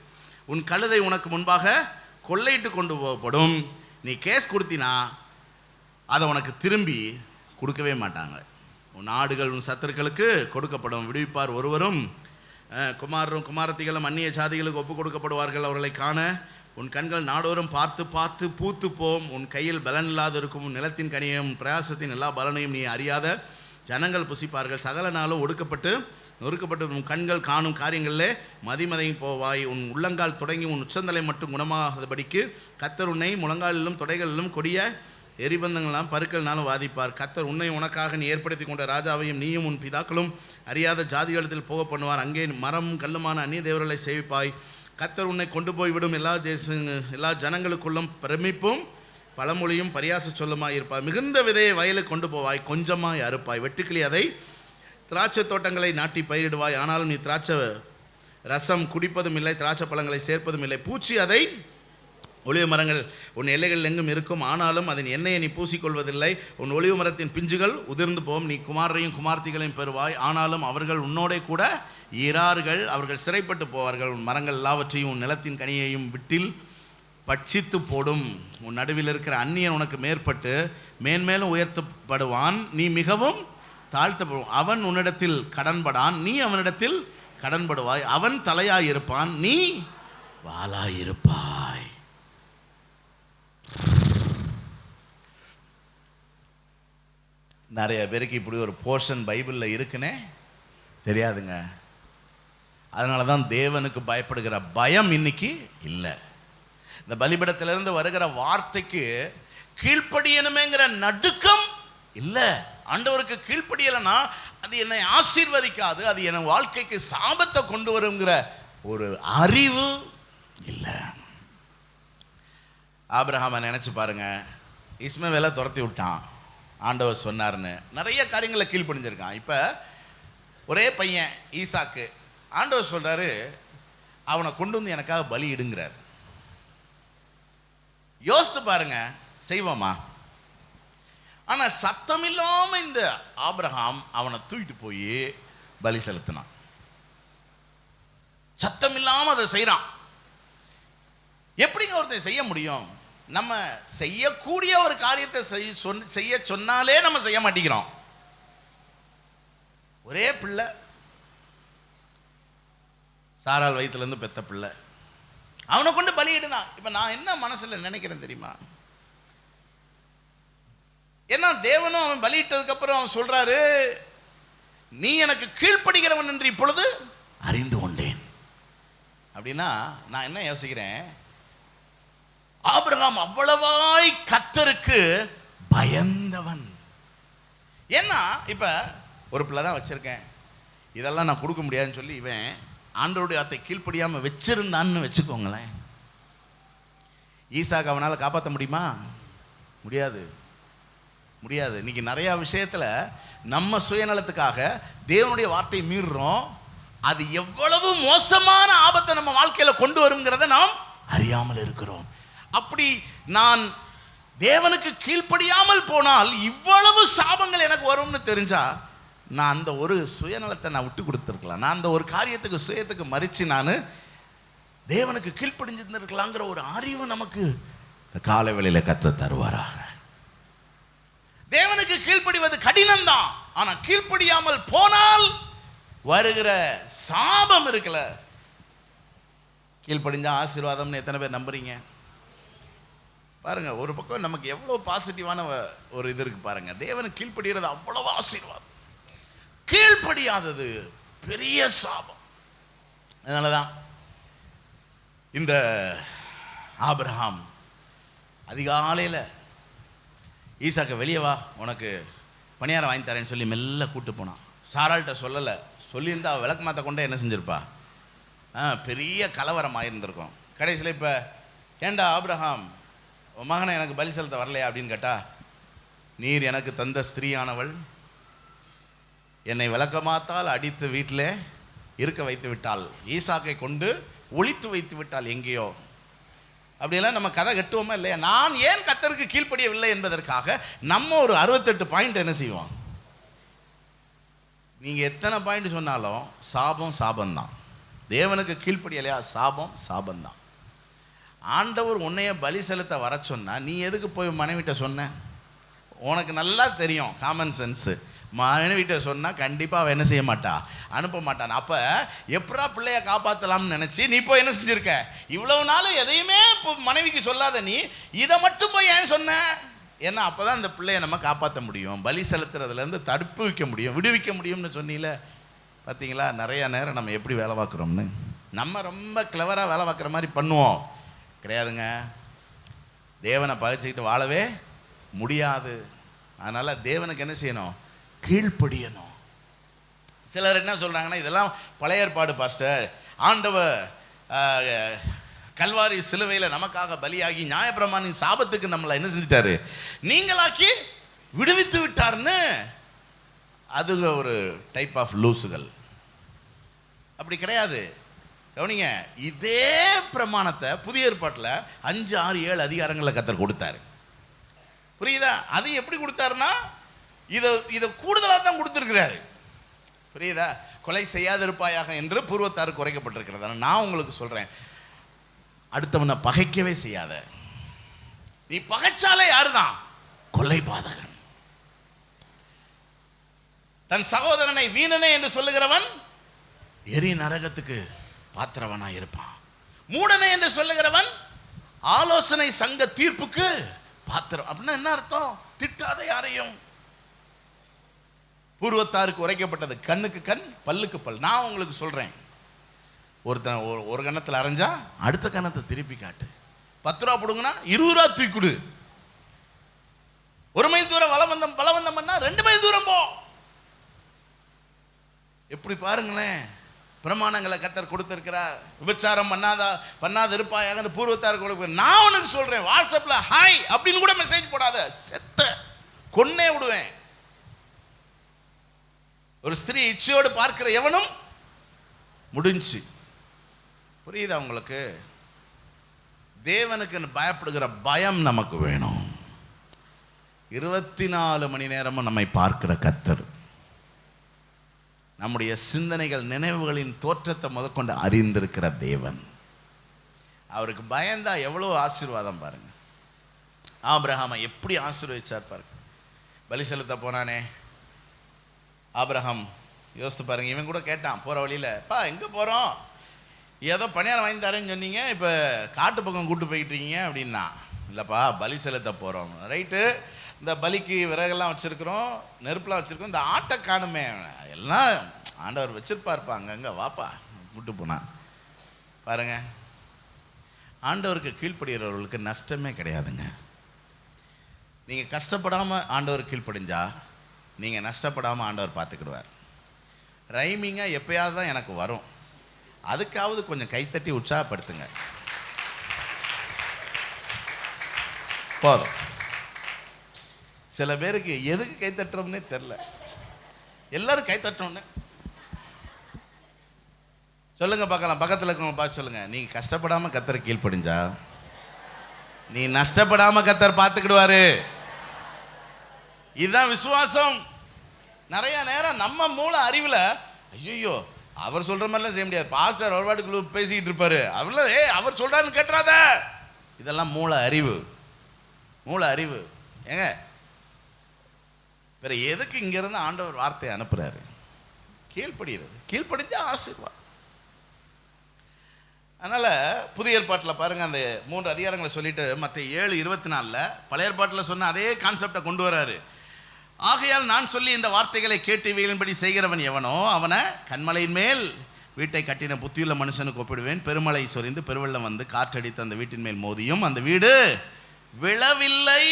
உன் கழுதை உனக்கு முன்பாக கொள்ளையிட்டு கொண்டு போகப்படும். நீ கேஸ் கொடுத்தினா அதை உனக்கு திரும்பி கொடுக்கவே மாட்டாங்க. உன் ஆடுகள் உன் சத்துருக்களுக்கு கொடுக்கப்படும். விடுவிப்பார் ஒருவரும். குமாரரும் குமாரத்திகளும் அந்நிய சாதிகளுக்கு ஒப்பு கொடுக்கப்படுவார்கள். அவர்களை காண உன் கண்கள் நாடோறும் பார்த்து பார்த்து பூத்து போம். உன் கையில் பலன் இல்லாது இருக்கும். உன் நிலத்தின் கனியும் பிரயாசத்தின் எல்லா பலனையும் நீ அறியாத ஜனங்கள் புசிப்பார்கள். சகல நாளும் ஒடுக்கப்பட்டு நொறுக்கப்பட்டு உன் கண்கள் காணும் காரியங்களிலே மதிமதையும் போவாய். உன் உள்ளங்கால் தொடங்கி உன் உச்சந்தலை மட்டும் குணமாகாதபடிக்கு கர்த்தர் உன்னை முழங்காலிலும் தொடைகளிலும் கொடிய எரிபந்தங்களாம் பருக்கள்னாலும் வாதிப்பார். கர்த்தர் உன்னை உனக்காக நீ ஏற்படுத்தி கொண்ட ராஜாவையும் நீயும் உன் பிதாக்களும் அறியாத ஜாதிகளிடத்தில் போக பண்ணுவார். அங்கே மரம் கல்லுமான அந்நிய தேவர்களை சேவிப்பாய். கர்த்தர் உன்னை கொண்டு போய்விடும் எல்லா ஜனங்களுக்குள்ளும் பிரமிப்பும் பழமொழியும் பரியாச சொல்லுமாய் இருப்பாய். மிகுந்த விதையை வயலுக்கு கொண்டு போவாய், கொஞ்சமாய் அறுப்பாய். வெட்டுக்கிளி அதை திராட்சை தோட்டங்களை நாட்டி பயிரிடுவாய், ஆனாலும் நீ திராட்சை ரசம் குடிப்பதும் இல்லை, திராட்சை பழங்களை சேர்ப்பதும் இல்லை. பூச்சி அதை ஒலிவ மரங்கள் உன் எல்லைகள் எங்கும் இருக்கும், ஆனாலும் அதன் எண்ணெயை நீ பூசிக்கொள்வதில்லை. உன் ஒலிவ மரத்தின் பிஞ்சுகள் உதிர்ந்து போகும். நீ குமாரையும் குமார்த்திகளையும் பெறுவாய், ஆனாலும் அவர்கள் உன்னோடே கூட இரார்கள். அவர்கள் சிறைப்பட்டு போவார்கள். உன் மரங்கள் எல்லாவற்றையும் உன் நிலத்தின் கனியையும் விட்டில் பட்சித்து போடும். உன் நடுவில் இருக்கிற அந்நியன் உனக்கு மேற்பட்டு மேன்மேலும் உயர்த்தப்படுவான், நீ மிகவும் தாழ்த்தப்படுவான். அவன் உன்னிடத்தில் கடன்படான், நீ அவனிடத்தில் கடன்படுவாய். அவன் தலையாயிருப்பான், நீ வாளாயிருப்பாய். நிறைய பேருக்கு இப்படி ஒரு போர்ஷன் பைபிளில் இருக்குன்னே தெரியாதுங்க. அதனால தான் தேவனுக்கு பயப்படுகிற பயம் இன்னைக்கு இல்லை. இந்த பலிபீடத்திலிருந்து வருகிற வார்த்தைக்கு கீழ்ப்படியணுமேங்கிற நடுக்கம் இல்லை. ஆண்டவருக்கு கீழ்ப்படியலைன்னா அது என்னை ஆசீர்வதிக்காது, அது என் வாழ்க்கைக்கு சாபத்தை கொண்டு வருங்கிற ஒரு அறிவு இல்லை. ஆபிரகாமை நினச்சி பாருங்க, இஸ்மவேலை துரத்தி விட்டான், ஆண்டவர் சொன்னார்னு நிறைய காரியங்களை கீழ்ப்படிஞ்சிருக்கான். இப்போ ஒரே பையன் ஈசாக்கு, ஆண்டவர் சொல்கிறாரு அவனை கொண்டு வந்து எனக்காக பலி இடுங்கிறார். யோசித்து பாருங்க, செய்வோமா? ஆனால் சத்தம் இல்லாமல் இந்த ஆபிரகாம் அவனை தூக்கிட்டு போய் பலி செலுத்தினான். சத்தம் இல்லாமல் அதை செய்கிறான். எப்படிங்க ஒருத்தர் செய்ய முடியும்? நம்ம செய்யக்கூடிய ஒரு காரியத்தை செய்ய சொன்னாலே நம்ம செய்ய மாட்டேங்கிறோம். ஒரே பிள்ளை, சாரால் வயிற்றுலேருந்து பெத்த பிள்ளை, அவனை கொண்டு பலியிடுனா. இப்போ நான் என்ன மனசில் நினைக்கிறேன் தெரியுமா? ஏன்னா தேவனும் அவன் பலியிட்டதுக்கு அப்புறம் அவன் சொல்றாரு, நீ எனக்கு கீழ்ப்படுகிறவன் என்று இப்பொழுது அறிந்து கொண்டேன். அப்படின்னா நான் என்ன யோசிக்கிறேன், ஆபிரகாம் அவ்வளவாய் கர்த்தருக்கு பயந்தவன். ஏன்னா இப்ப ஒரு பிள்ளை தான் வச்சிருக்கேன், இதெல்லாம் நான் கொடுக்க முடியாதுன்னு சொல்லி இவன் ஆண்டவருடைய வார்த்தை கீழ்ப்படியாம வச்சிருந்தான்னு வச்சுக்கோங்களேன், ஈசாக்கு அவனால் காப்பாற்ற முடியுமா? முடியாது, முடியாது. இன்னைக்கு நிறைய விஷயத்துல நம்ம சுயநலத்துக்காக தேவனுடைய வார்த்தையை மீறுறோம். அது எவ்வளவு மோசமான ஆபத்தை நம்ம வாழ்க்கையில கொண்டு வருங்கிறத நாம் அறியாமல் இருக்கிறோம். அப்படி நான் தேவனுக்கு கீழ்ப்படியாமல் போனால் இவ்வளவு சாபங்கள் எனக்கு வரும்னு தெரிஞ்சா நான் அந்த ஒரு சுயநலத்தை நான் விட்டு கொடுத்துருக்கலாம். நான் அந்த ஒரு காரியத்துக்கு சுயத்துக்கு மறித்து நான் தேவனுக்கு கீழ்ப்படிஞ்சிருந்திருக்கலாங்கிற ஒரு அறிவு நமக்கு காலை வேளையில கத்த தருவாராக. தேவனுக்கு கீழ்ப்படிவது கடினம்தான், ஆனா கீழ்ப்படியாமல் போனால் வருகிற சாபம் இருக்குல்ல, கீழ்ப்படிஞ்சா ஆசீர்வாதம்னு எத்தனை பேர் நம்புறீங்க? பாருங்க, ஒரு பக்கம் நமக்கு எவ்வளவு பாசிட்டிவான ஒரு இது இருக்கு பாருங்க. தேவனுக்கு கீழ்ப்படுகிறது அவ்வளவு ஆசீர்வாதம், கீழ்ப்படியாதது பெரிய சாபம். அதனாலதான் இந்த ஆபிரகாம் அதிகாலையில ஈசாக்க வெளியே வா, உனக்கு பணியாரம் வாங்கி தரேன்னு சொல்லி மெல்ல கூட்டு போனான். சாராள்கிட்ட சொல்லலை, சொல்லியிருந்தா விளக்கு மாற்ற கொண்டே என்ன செஞ்சிருப்பா, பெரிய கலவரம் ஆயிருந்திருக்கும். கடைசியில் இப்போ ஏண்டா ஆபிரகாம் உன் மகனை எனக்கு பலி செலுத்த வரலையா அப்படின்னு கேட்டா, நீர் எனக்கு தந்த ஸ்திரீயானவள் என்னை விளக்கமாத்தால் அடித்து வீட்டில் இருக்க வைத்து விட்டாள், ஈசாக்கை கொண்டு ஒளித்து வைத்து விட்டாள் எங்கேயோ. அப்படியெல்லாம் நம்ம கதை கட்டுவோமா இல்லையா? நான் ஏன் கர்த்தருக்கு கீழ்ப்படியவில்லை என்பதற்காக நம்ம ஒரு 68 பாயிண்ட் என்ன செய்வோம். நீங்கள் எத்தனை பாயிண்ட் சொன்னாலும் சாபம் சாபந்தான். தேவனுக்கு கீழ்ப்படியலையா, சாபம் சாபந்தான். ஆண்டவர் உன்னைய பலி செலுத்த வர சொன்னா நீ எதுக்கு போய் மனைவிட்ட சொன்ன? உனக்கு நல்லா தெரியும், காமன் சென்ஸு. மனைவிட்ட சொன்னால் கண்டிப்பாக அவள் என்ன செய்ய மாட்டா, அனுப்ப மாட்டான். அப்போ எப்படா பிள்ளைய காப்பாற்றலாம்னு நினச்சி நீ போய் என்ன செஞ்சுருக்க, இவ்வளவு நாள் எதையுமே இப்போ மனைவிக்கு சொல்லாத நீ இதை மட்டும் போய் ஏன் சொன்ன? ஏன்னா அப்போ தான் இந்த பிள்ளைய நம்ம காப்பாற்ற முடியும், பலி செலுத்துறதுலேருந்து தடுப்பு வைக்க முடியும், விடுவிக்க முடியும்னு சொன்னீல. பார்த்தீங்களா, நிறையா நேரம் நம்ம எப்படி வேலை பார்க்குறோம்னு. நம்ம ரொம்ப கிளவராக வேலை பார்க்குற மாதிரி பண்ணுவோம், கிடையாதுங்க. தேவனை பகைச்சிக்கிட்டு வாழவே முடியாது. அதனால் தேவனுக்கு என்ன செய்யணும், கீழ்ப்படியணும். சிலர் என்ன சொல்கிறாங்கன்னா, இதெல்லாம் பழைய ஏற்பாடு பாஸ்டர், ஆண்டவர் கல்வாரி சிலுவையில் நமக்காக பலியாகி நியாயப்பிரமாணின் சாபத்துக்கு நம்மளை என்ன செஞ்சிட்டாரு, நீங்களாக்கி விடுவித்து விட்டார்னு. அது ஒரு டைப் ஆஃப் லூசுகள். அப்படி கிடையாது. கவனிங்க, இதே பிரமாணத்தை புதிய ஏற்பாட்டில் 5, 6, 7 அதிகாரங்களில் கர்த்தர் கொடுத்தாரு. புரியுதா? அது எப்படி கொடுத்தாருன்னா இதை கூடுதலாக தான் கொடுத்துருக்கிறாரு. புரியுதா? கொலை செய்யாதிருப்பாயாக என்று பூர்வத்தாருக்கு குறைக்கப்பட்டிருக்கிறது. நான் உங்களுக்கு சொல்றேன், அடுத்தவனை பகைக்கவே செய்யாத. நீ பகைச்சாலே யாருதான்? கொலை பாதகன். தன் சகோதரனை வீணனே என்று சொல்லுகிறவன் எரி நரகத்துக்கு பாத்திரவனா இருப்பான். மூடனே என்று சொல்லுகிறவன் ஆலோசனை சங்க தீர்ப்புக்கு பாத்திரம். அப்படின்னா என்ன அர்த்தம்? திட்டாத யாரையும். பூர்வத்தாருக்கு உரைக்கப்பட்டது கண்ணுக்கு கண் பல்லுக்கு பல். நான் உங்களுக்கு சொல்றேன், ஒருத்தன் ஒரு கணத்தில் அரைஞ்சா அடுத்த கணத்தை திருப்பி காட்டு. 10 ரூபா பிடுங்கன்னா 20 ரூபா தூக்கி கொடு. 1 மைல் தூரம் பலவந்தம் பண்ணா 2 மைல் தூரம் போ. எப்படி பாருங்களேன், பிரமாணங்களை கர்த்தர் கொடுத்திருக்கிறார். விபச்சாரம் பண்ணாத இருப்பாயாக பூர்வத்தாருக்கு கொடுக்க. நான் உனக்கு சொல்றேன், வாட்ஸ்அப்ல ஹாய் அப்படின்னு கூட மெசேஜ் போடாத, செத்த கொன்னே விடுவேன். ஒரு ஸ்திரீ இச்சையோடு பார்க்கிற எவனும் முடிஞ்சு. புரியுதா உங்களுக்கு? தேவனுக்கு பயப்படுகிற பயம் நமக்கு வேணும். 24 மணி நேரமும் நம்மை பார்க்கிற கர்த்தர், நம்முடைய சிந்தனைகள் நினைவுகளின் தோற்றத்தை முதற்கொண்டு அறிந்திருக்கிற தேவன். அவருக்கு பயந்தா எவ்வளவு ஆசீர்வாதம் பாருங்க. ஆபிரகாமை எப்படி ஆசீர்வதிச்சார் பாருங்க. பலி செலுத்த போனானே ஆபிரகாம், யோசித்து பாருங்க. இவன் கூட கேட்டான் போற வழியில, பா எங்க போறோம், ஏதோ பணியாரம் வாங்கி தரேன்னு சொன்னீங்க, இப்ப காட்டு பக்கம் கூட்டு போய்கிட்டு இருக்கீங்க அப்படின்னா. இல்லப்பா பலி செலுத்த போறோம். ரைட்டு, இந்த பலிக்கு விறகெல்லாம் வச்சிருக்கிறோம், நெருப்புலாம் வச்சிருக்கோம், இந்த ஆட்டை காணுமே, எல்லாம் ஆண்டவர் வச்சிருப்பாருப்பா, அங்கங்க வாப்பா கூட்டு போனா. பாருங்க, ஆண்டவருக்கு கீழ்ப்படுகிறவர்களுக்கு நஷ்டமே கிடையாதுங்க. நீங்க கஷ்டப்படாம ஆண்டவர் கீழ்ப்படிஞ்சா நீங்க நஷ்டப்படாம ஆண்டவர் பார்த்துக்கிடுவார். ரைமிங்கா எப்பயாவது தான் எனக்கு வரும், அதுக்காவது கொஞ்சம் கைத்தட்டி உற்சாகப்படுத்துங்க போதும். சில பேருக்கு எதுக்கு கை தட்டுறோம்னே தெரில. எல்லாரும் கை தட்டணும்னு சொல்லுங்க பார்க்கலாம். பக்கத்தில் இருக்கவங்க பார்த்து சொல்லுங்க, நீ கஷ்டப்படாம கர்த்தர் கீழ்ப்படிஞ்சா நீ நஷ்டப்படாம கர்த்தர் பார்த்துக்கிடுவாரு. இதுதான் விசுவாசம். நிறைய நேரம் நம்ம மூல அறிவுல ஐயோ அவர் சொல்ற மாதிரிலாம் செய்ய முடியாது, பாஸ்டர் ஒரு வாட்டுக்குள்ள பேசிக்கிட்டு இருப்பாரு, அவர்லாம் அவர் சொல்றாருன்னு கேட்டுறாத. இதெல்லாம் மூல அறிவு. மூல அறிவு ஏங்க, வேற எதுக்கு இங்க இருந்து ஆண்டவர் வார்த்தையை அனுப்புறாரு? கீழ்ப்படுகிறது. கீழ்ப்படிஞ்சா ஆசீர்வாதம். அதனால புதிய ஏற்பாட்டில் பாருங்க, அந்த 3 அதிகாரங்களை சொல்லிட்டு மத்தேயு 7:24 பழைய ஏற்பாட்டில் சொன்ன அதே கான்செப்டை கொண்டு வராரு. ஆகையால் நான் சொல்லி இந்த வார்த்தைகளை கேட்டு இவைகளின்படி செய்கிறவன் எவனோ அவனை கன்மலையின் மேல் வீட்டை கட்டின புத்தியுள்ள மனுஷனுக்கு ஒப்பிடுவேன். பெருமழை சொரிந்து பெருவெள்ளம் வந்து காற்றடித்து அந்த வீட்டின் மேல் மோதியும் அந்த வீடு விழவில்லை.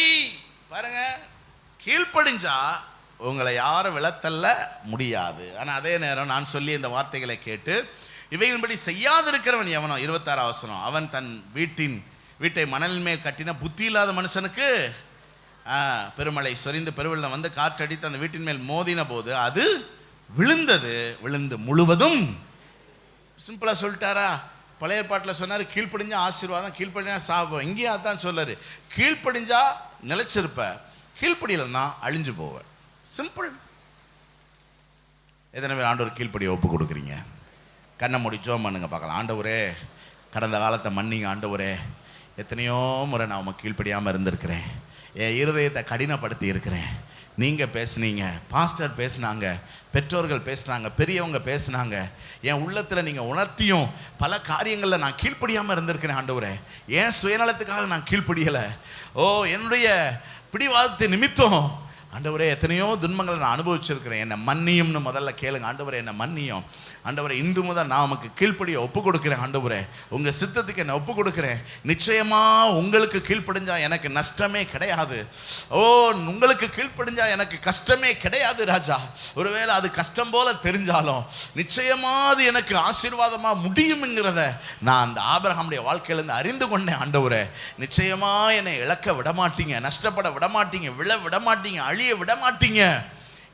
பாருங்க, கீழ்ப்படிஞ்சா உங்களை யாரும் விழத்தள்ள முடியாது. ஆனால் அதே நேரம் நான் சொல்லி இந்த வார்த்தைகளை கேட்டு இவைகளின்படி செய்யாதிருக்கிறவன் எவனோ 26 வசனம், அவன் தன் வீட்டை மணலின் மேல் கட்டின புத்தி இல்லாத மனுஷனுக்கு பெருமழை சொரிந்து பெருவெள்ளம் வந்து காற்றடித்து அந்த வீட்டின் மேல் மோதின போது அது விழுந்தது, விழுந்து முழுவதும். சிம்பிளா சொல்லிட்டாரா? பழைய ஏற்பாட்டில் சொன்னார் கீழ்ப்படிஞ்சா ஆசீர்வாதம், கீழ்ப்படிஞ்சா சாபம். இங்கேயும் அதான் சொல்லாரு, கீழ்ப்படிஞ்சா நிலைச்சிருப்ப, கீழ்ப்படியலன்னா அழிஞ்சு போவ. சிம்பிள். எத்தனை பேர் ஆண்டவர் கீழ்ப்படியை ஒப்பு கொடுக்குறீங்க? கண்ணை மூடி ஜெபம் பண்ணுங்க பார்க்கலாம். ஆண்டவரே, கடந்த காலத்தை மன்னிங்க ஆண்டவரே, எத்தனையோ முறை நான் உமக்கு கீழ்ப்படியாமல் இருந்திருக்கிறேன், என் இருதயத்தை கடினப்படுத்தி இருக்கிறேன். நீங்கள் பேசுனீங்க, பாஸ்டர் பேசுனாங்க, பெற்றோர்கள் பேசுனாங்க, பெரியவங்க பேசுனாங்க, என் உள்ளத்தில் நீங்கள் உணர்த்தியும் பல காரியங்களில் நான் கீழ்ப்படியாமல் இருந்திருக்கிறேன் ஆண்டவரே. என் சுயநலத்துக்காக நான் கீழ்ப்படியலை. என்னுடைய பிடிவாதத்தை நிமித்தம் ஆண்டவரே எத்தனையோ துன்பங்களை நான் அனுபவிச்சிருக்கிறேன், என்னை மன்னியும்னு முதல்ல கேளுங்க. ஆண்டவரே என்னை மன்னியும். ஆண்டவரே இன்று முதல் நான் உமக்கு கீழ்ப்படிய ஒப்பு கொடுக்கிறேன். ஆண்டவரே உங்கள் சித்தத்துக்கு என்னை ஒப்பு கொடுக்கிறேன். நிச்சயமாக உங்களுக்கு கீழ்ப்படிஞ்சா எனக்கு நஷ்டமே கிடையாது. ஓ, உங்களுக்கு கீழ்ப்படிஞ்சா எனக்கு கஷ்டமே கிடையாது ராஜா. ஒருவேளை அது கஷ்டம் போல தெரிஞ்சாலும் நிச்சயமாக அது எனக்கு ஆசீர்வாதமாக முடியும்ங்கிறத நான் அந்த ஆபிரகாமுடைய வாழ்க்கையிலேருந்து அறிந்து கொண்டேன். ஆண்டவரே நிச்சயமாக என்னை இழக்க விடமாட்டீங்க, நஷ்டப்பட விடமாட்டீங்க, விழ விடமாட்டீங்க, அழிய விடமாட்டீங்க.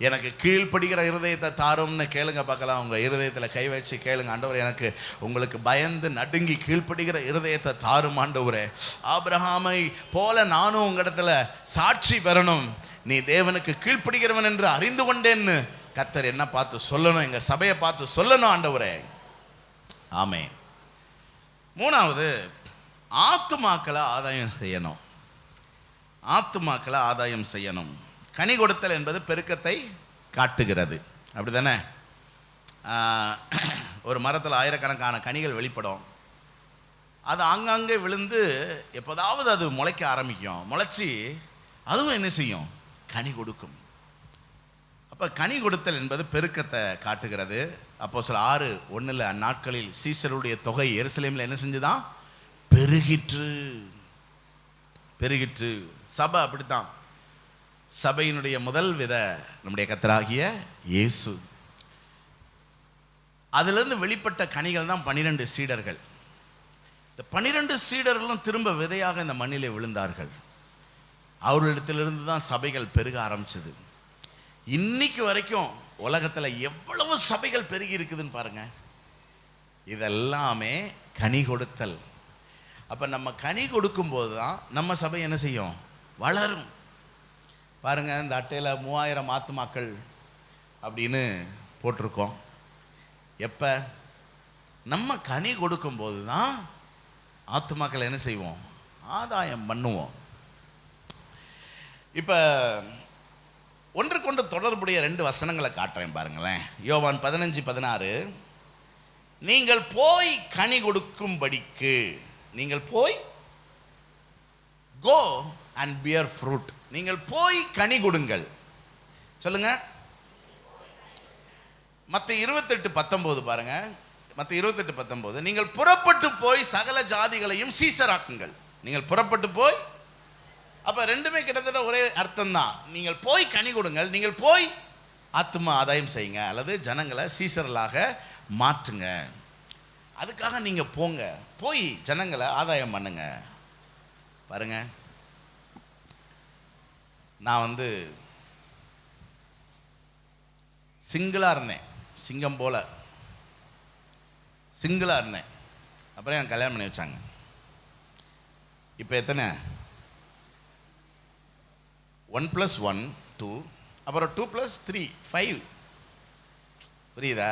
எனக்கு கீழ்ப்படுகிற இருதயத்தை தாரும்னு கேளுங்க பார்க்கலாம். உங்கள் இருதயத்தில் கை வச்சு கேளுங்க. ஆண்டவரே எனக்கு உங்களுக்கு பயந்து நடுங்கி கீழ்ப்படுகிற இருதயத்தை தாரும் ஆண்டவரே. ஆபிரகாமை போல நானும் உங்கள் இடத்துல சாட்சி பெறணும். நீ தேவனுக்கு கீழ்ப்படுகிறவன் என்று அறிந்து கொண்டேன்னு கர்த்தர் என்ன பார்த்து சொல்லணும், எங்கள் சபையை பார்த்து சொல்லணும் ஆண்டவரே. ஆமென். மூணாவது, ஆத்துமாக்களை ஆதாயம் செய்யணும். ஆத்துமாக்களை ஆதாயம் செய்யணும். கனி கொடுத்தல் என்பது பெருக்கத்தை காட்டுகிறது, அப்படி தானே? ஒரு மரத்தில் ஆயிரக்கணக்கான கனிகள் வெளிப்படும். அது ஆங்காங்கே விழுந்து எப்போதாவது அது முளைக்க ஆரம்பிக்கும். முளைச்சி அதுவும் என்ன செய்யும்? கனி கொடுக்கும். அப்போ கனி கொடுத்தல் என்பது பெருக்கத்தை காட்டுகிறது. அப்போஸ்தலர் 6:1 அந்நாட்களில் சீஷருடைய தொகை எருசலேமில் என்ன செஞ்சுதான்? பெருகிற்று. பெருகிற்று. சபை அப்படித்தான். சபையினுடைய முதல் வித நம்முடைய கர்த்தராகிய இயேசு. அதிலிருந்து வெளிப்பட்ட கனிகள் தான் 12 சீடர்கள். இந்த 12 சீடர்களும் திரும்ப விதையாக இந்த மண்ணிலே விழுந்தார்கள். அவர்களிடத்திலிருந்து தான் சபைகள் பெருக ஆரம்பிச்சது. இன்னைக்கு வரைக்கும் உலகத்தில் எவ்வளவு சபைகள் பெருகி இருக்குதுன்னு பாருங்க. இதெல்லாமே கனி கொடுத்தல். அப்போ நம்ம கனி கொடுக்கும்போது தான் நம்ம சபை என்ன செய்யும்? வளரும். பாருங்க, இந்த அட்டையில் 3000 ஆத்துமாக்கள் அப்படின்னு போட்டிருக்கோம். எப்போ? நம்ம கனி கொடுக்கும்போது தான் ஆத்துமாக்கள் என்ன செய்வோம்? ஆதாயம் பண்ணுவோம். இப்போ ஒன்றுக்கொண்டு தொடர்புடைய 2 வசனங்களை காட்டுறேன் பாருங்களேன். யோவான் 15:16, நீங்கள் போய் கனி கொடுக்கும்படிக்கு, நீங்கள் போய் go and bear fruit, நீங்கள் போய் கனி கொடுங்கள். சொல்லுங்க. மத்த 28:19 பாருங்க. மத்த 28:19, நீங்கள் புறப்பட்டு போய் சகல ஜாதிகளையும் சீசராக்குங்கள். நீங்கள் புறப்பட்டு போய், அப்ப ரெண்டுமே கிட்டத்தட்ட ஒரே அர்த்தம் தான். நீங்கள் போய் கனி கொடுங்கள், நீங்கள் போய் ஆத்துமா ஆதாயம் செய்யுங்க, அல்லது ஜனங்களை சீசர்களாக மாற்றுங்க. அதுக்காக நீங்க போங்க, போய் ஜனங்களை ஆதாயம் பண்ணுங்க. பாருங்க, நான் சிங்கிளா இருந்தேன், சிங்கம் போல சிங்கிளா இருந்தேன். அப்புறம் எனக்கு கல்யாணம் பண்ணி வச்சாங்க. இப்போ எத்தனை? 1 + 1 2, அப்புறம் 2 + 3 5. புரியுதா?